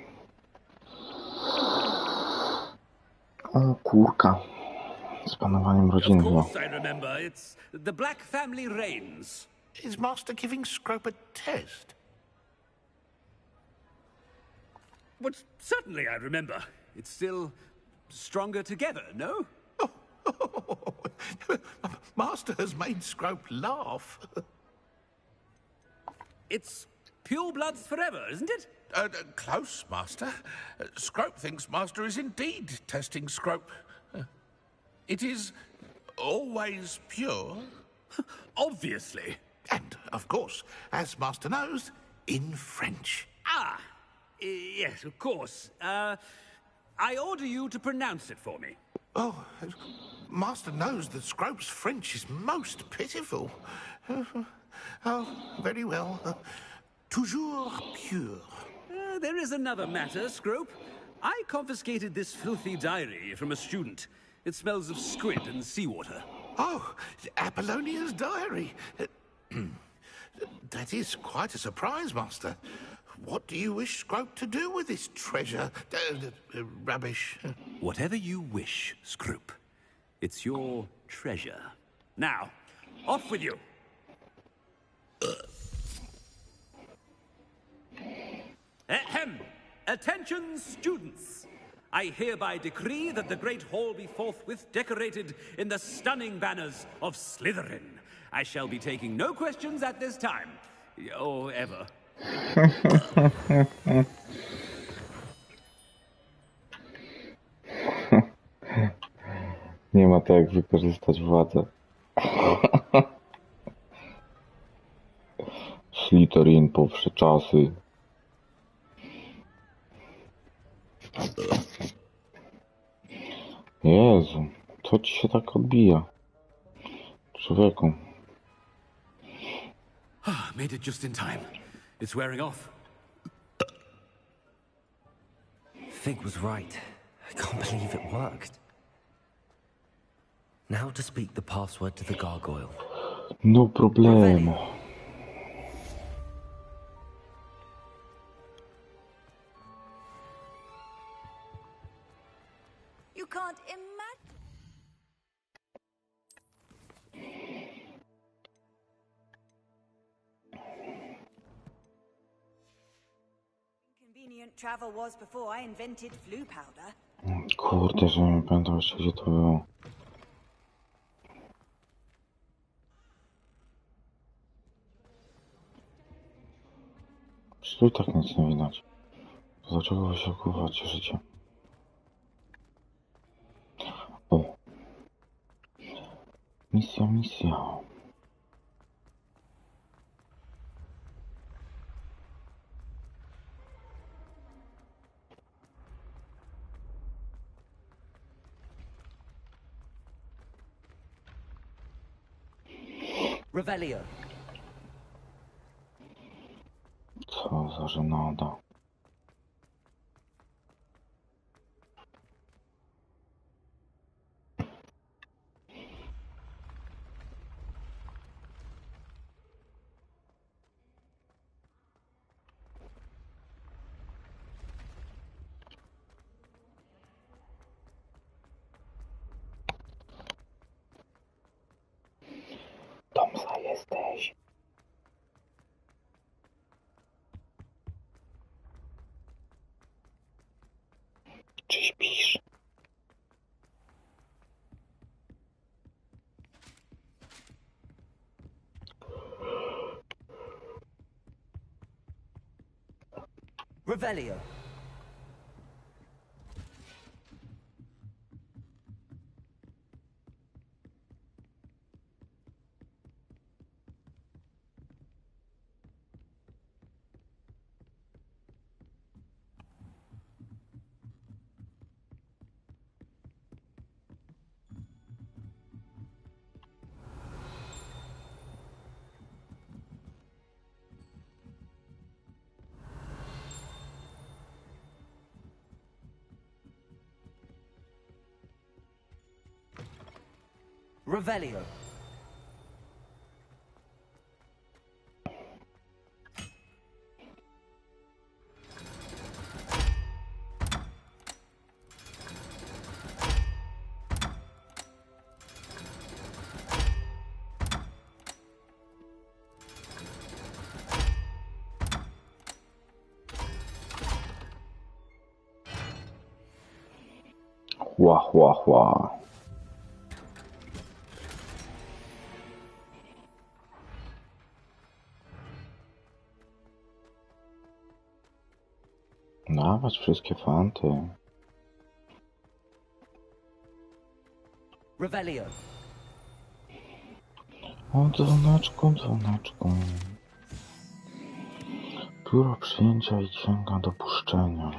O kurka. Z panowaniem rodziny. Of course I remember. It's the Black family reigns. Is Master giving Scrope a test? But certainly I remember. It's still stronger together, no? Master has made Scrope laugh. It's pure bloods forever, isn't it? Close, Master. Scrope thinks Master is indeed testing Scrope. It is always pure. Obviously. And, of course, as Master knows, in French. Yes, of course. I order you to pronounce it for me. Oh, Master knows that Scrope's French is most pitiful. Oh, very well. Toujours pure. There is another matter, Scrope. I confiscated this filthy diary from a student. It smells of squid and seawater. Oh, Apollonia's diary. That is quite a surprise, Master. What do you wish Scrope to do with this treasure? Rubbish. Whatever you wish, Scrope. It's your treasure. Now, off with you. Ahem! Attention, students! I hereby decree that the Great Hall be forthwith decorated in the stunning banners of Slytherin. I shall be taking no questions at this time. Or ever. Nie ma to jak wykorzystać władzę. Slytherin po wsze czasy. Jezu, co ci się tak odbija? Człowieku. Made it just in time. It's wearing off. Fig was right. I can't believe it worked. Now to speak the password to the gargoyle. No problemo. You can't imagine. Inconvenient travel was before I invented flu powder. Kurde, że nie pamiętam jeszcze gdzie to było. Tu i tak nic nie widać. Dlaczego wy się kurwa cieszycie? O! Misja, misja. Revelio. Co za żenada. Tomsa jesteś. Czy śpisz? Revelio. Revelio. Chła, chła, chła. Dawać wszystkie fanty. Revelio. O, dzwoneczku, dzwoneczku. Biuro przyjęcia i księga dopuszczenia.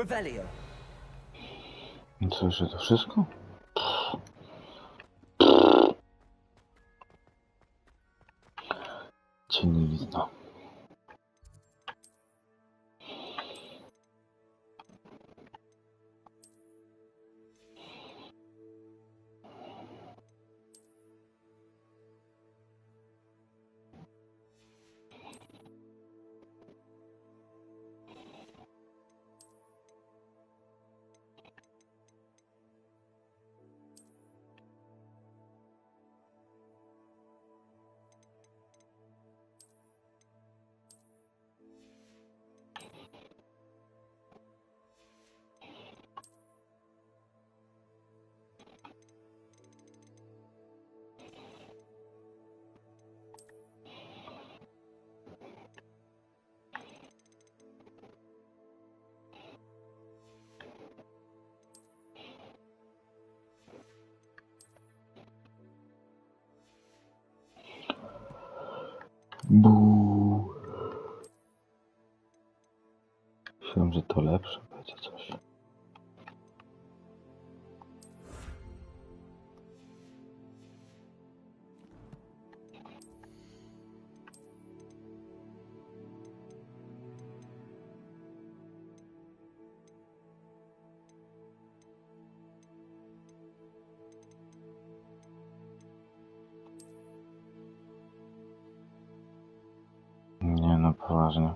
Revelio. I co, jeszcze to wszystko? Cię nie widno. Buu. Myślałem, że to lepsze będzie coś. Nie no, poważnie.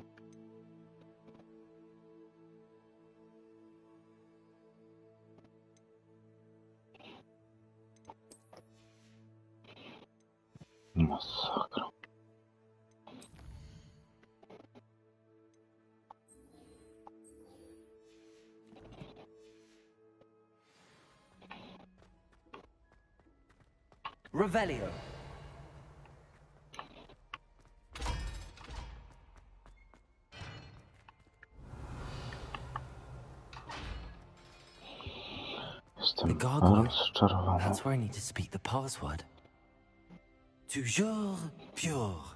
Masakra. Revelio. Jestem gargoyle. rozczarowany. That's where I need to speak the password. Toujours pure.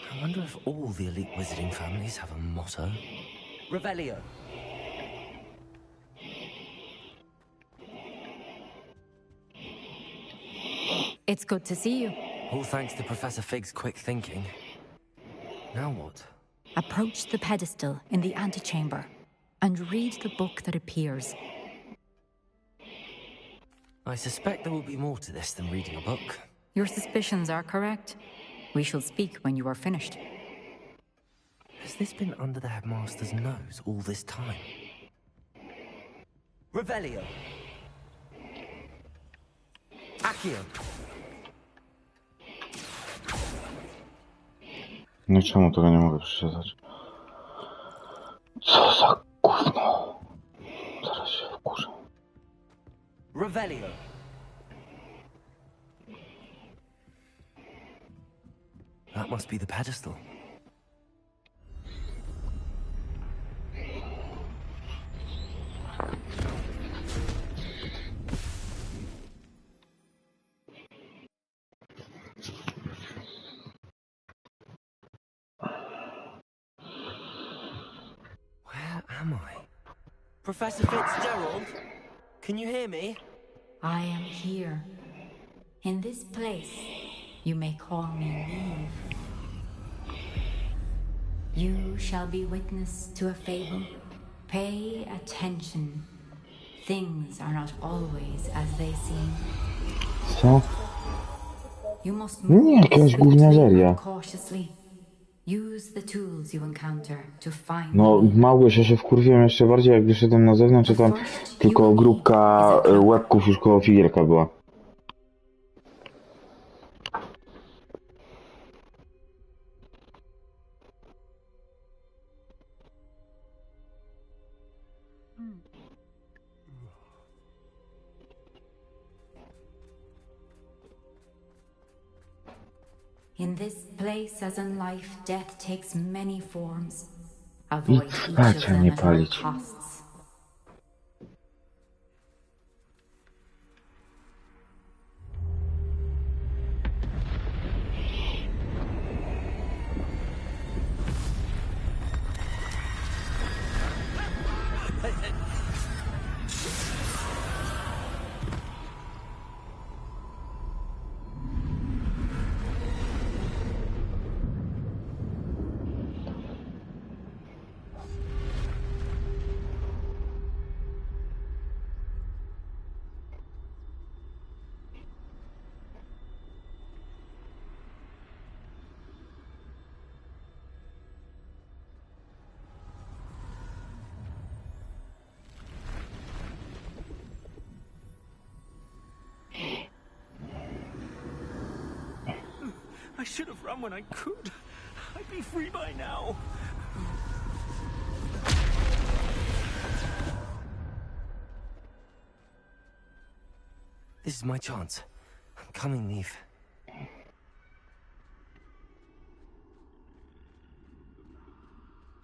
I wonder if all the elite wizarding families have a motto. Revelio. It's good to see you. All thanks to Professor Fig's quick thinking. Now what? Approach the pedestal in the antechamber and read the book that appears. I suspect there will be more to this than reading a book. Your suspicions are correct. We shall speak when you are finished. Has this been under the headmaster's nose all this time? Revelio. Accio. No czemu tego nie mogę przeczytać? Co za gówno? Zaraz się wkurzę. Revelio. That must be the pedestal. Where am I? Professor Fitzgerald? Can you hear me? I am here. In this place, you may call me Eve. You shall be witness to a fable. Pay attention. Things are not always as they seem. Co? You must Nie, jakaś gówniazeria. cautiously. Use the tools you encounter to find. No, Małgosia, się wkurwiłem jeszcze bardziej, jak wyszedłem na zewnątrz, to tam tylko grupka łebków już koło figierka była. In this place, as in life, death takes many forms. Avoid each of them at all costs. I should have run when I could. I'd be free by now. This is my chance. I'm coming, Neve.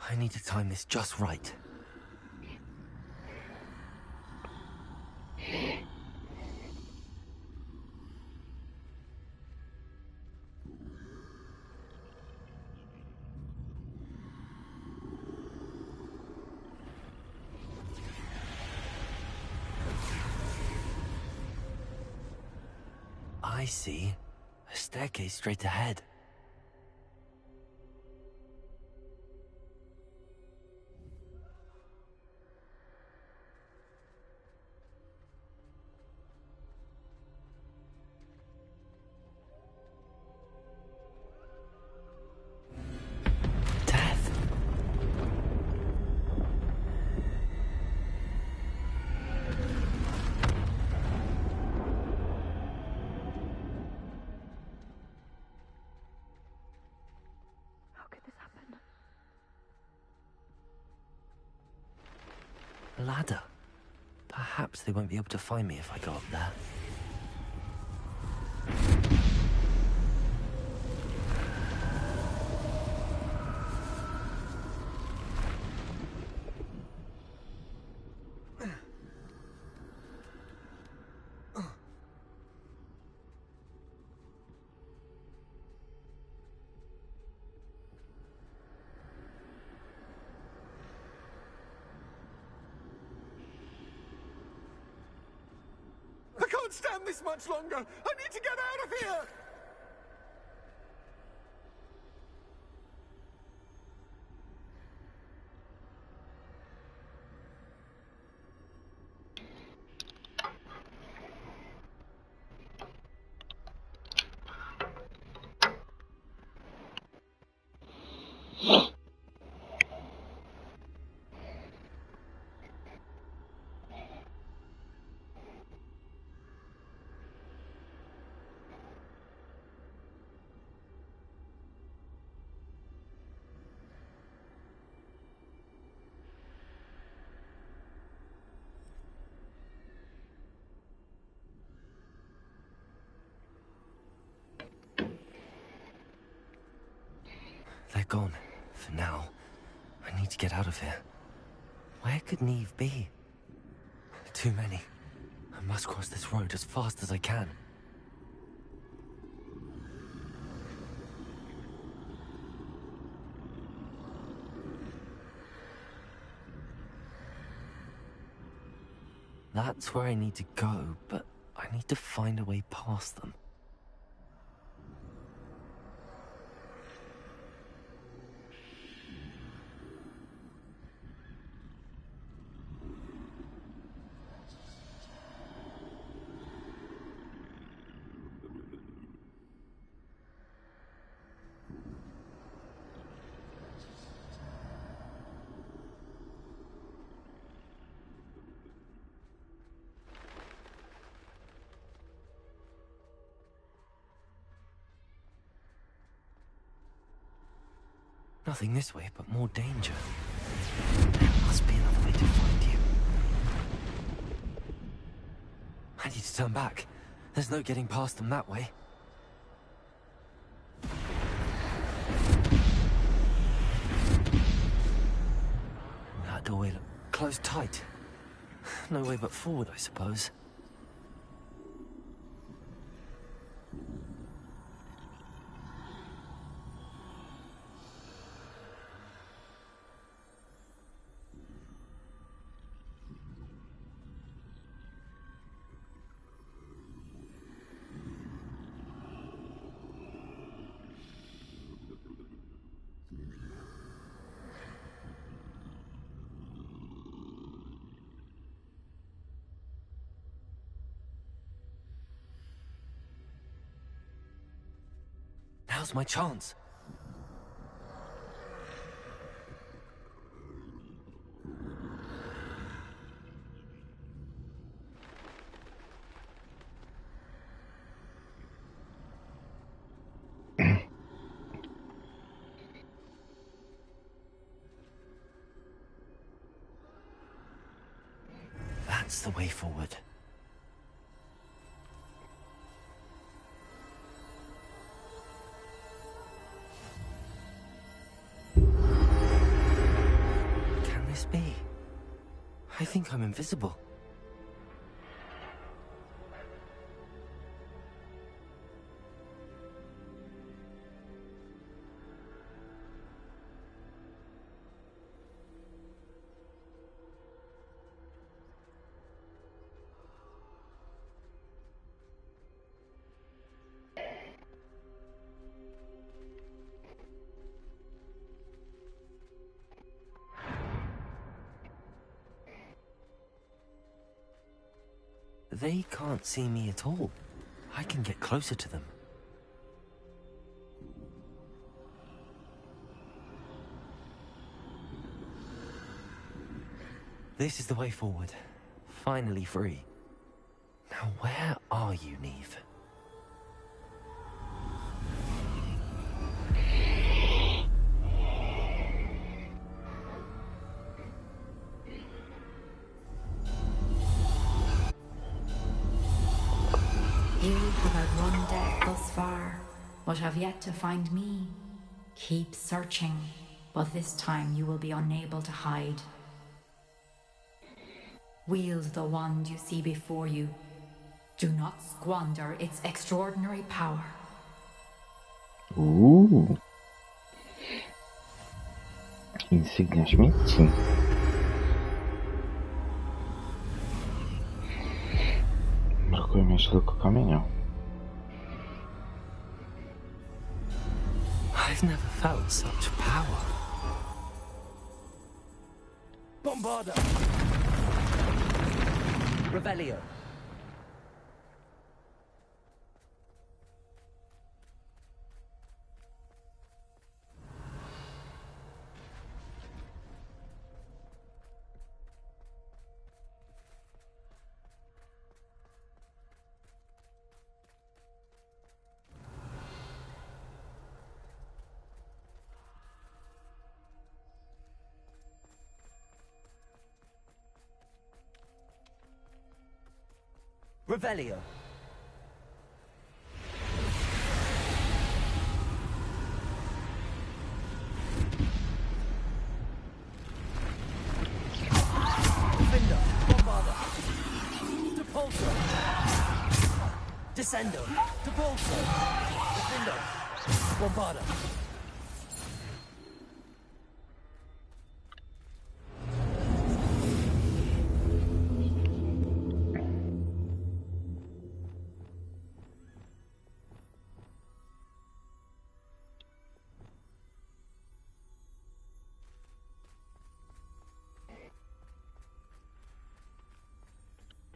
I need to time this just right. I see. A staircase straight ahead. A ladder. Perhaps they won't be able to find me if I go up there. can't stand this much longer. I need to get out of here. They're gone. For now. I need to get out of here. Where could Neve be? Too many. I must cross this road as fast as I can. That's where I need to go, but I need to find a way past them. Nothing this way, but more danger. There must be another way to find you. I need to turn back. There's no getting past them that way. That doorway looked closed tight. No way but forward, I suppose. Now's my chance. That's the way forward. Be? I think I'm invisible. They can't see me at all. I can get closer to them. This is the way forward. Finally free. Now where are you, Neve? You have outrun death thus far, but have yet to find me. Keep searching, but this time you will be unable to hide. Wield the wand you see before you. Do not squander its extraordinary power. Insygnia śmierci. Brakuje mi jeszcze tylko kamienia. I've never felt such power. Bombarda! Revelio. Revelio. Defender. Bombarda. Depulso. Descendo. Depulso. Defender. Bombarda.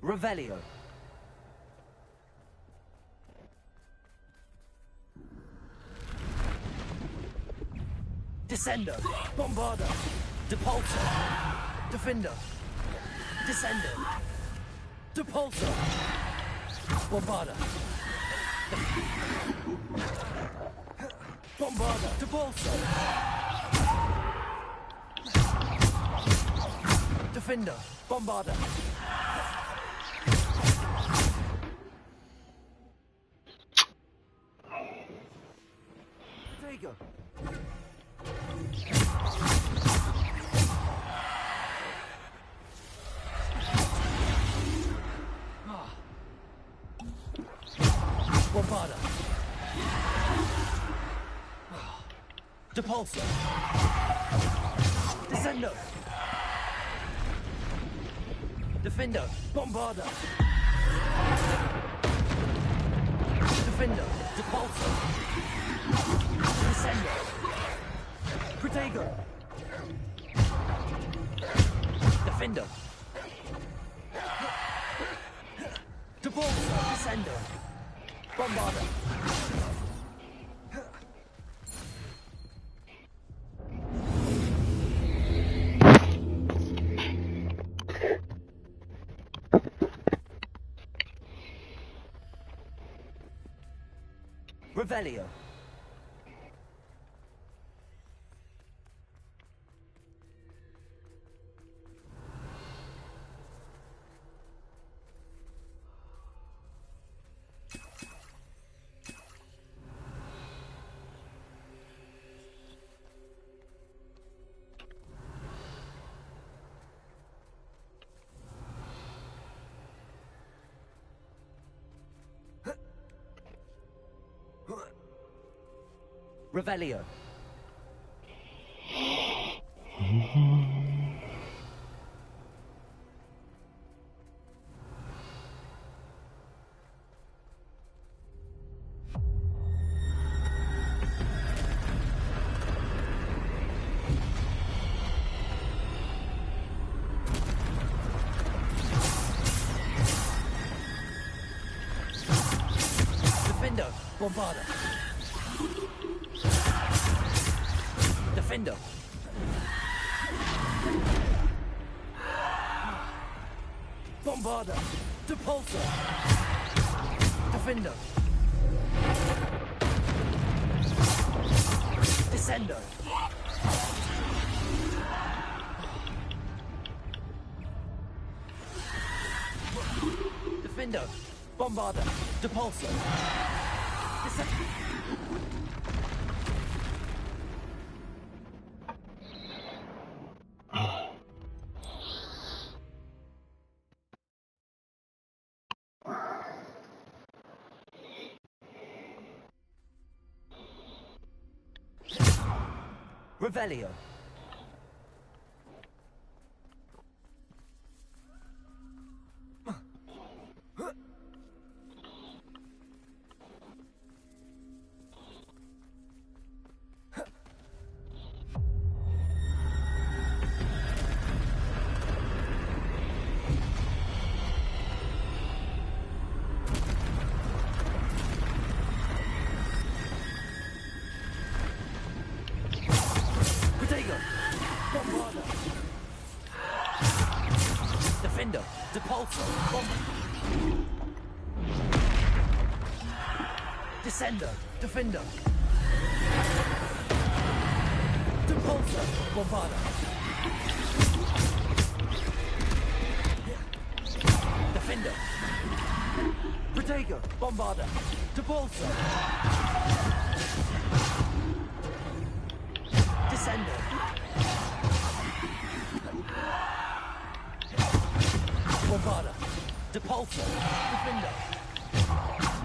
Revelio. Descendo. Bombarda. Depulso. Defender. Descendo. Depulso. Bombarda. Bombarda. Depulso. Defender. Bombarda. Protego. Bombarda. Depulso. Descendo. Defender. Bombarda. Defender. Depulso. Descendo. Protego. Defender. Depulso. Descendo. Bombarda. Revelio. Revelio. Defender. Bombarda. Defender. Bombarda. Depulso. Defender. Descendo. Defender. Bombarda. Depulso. Descendo. Revelio. Depulsor, Descender, Defender. Depulsor, Bombarder. Defender. Protego, Bombarder. Depulsor. Descender. Bombarder. Depulsor. Defender.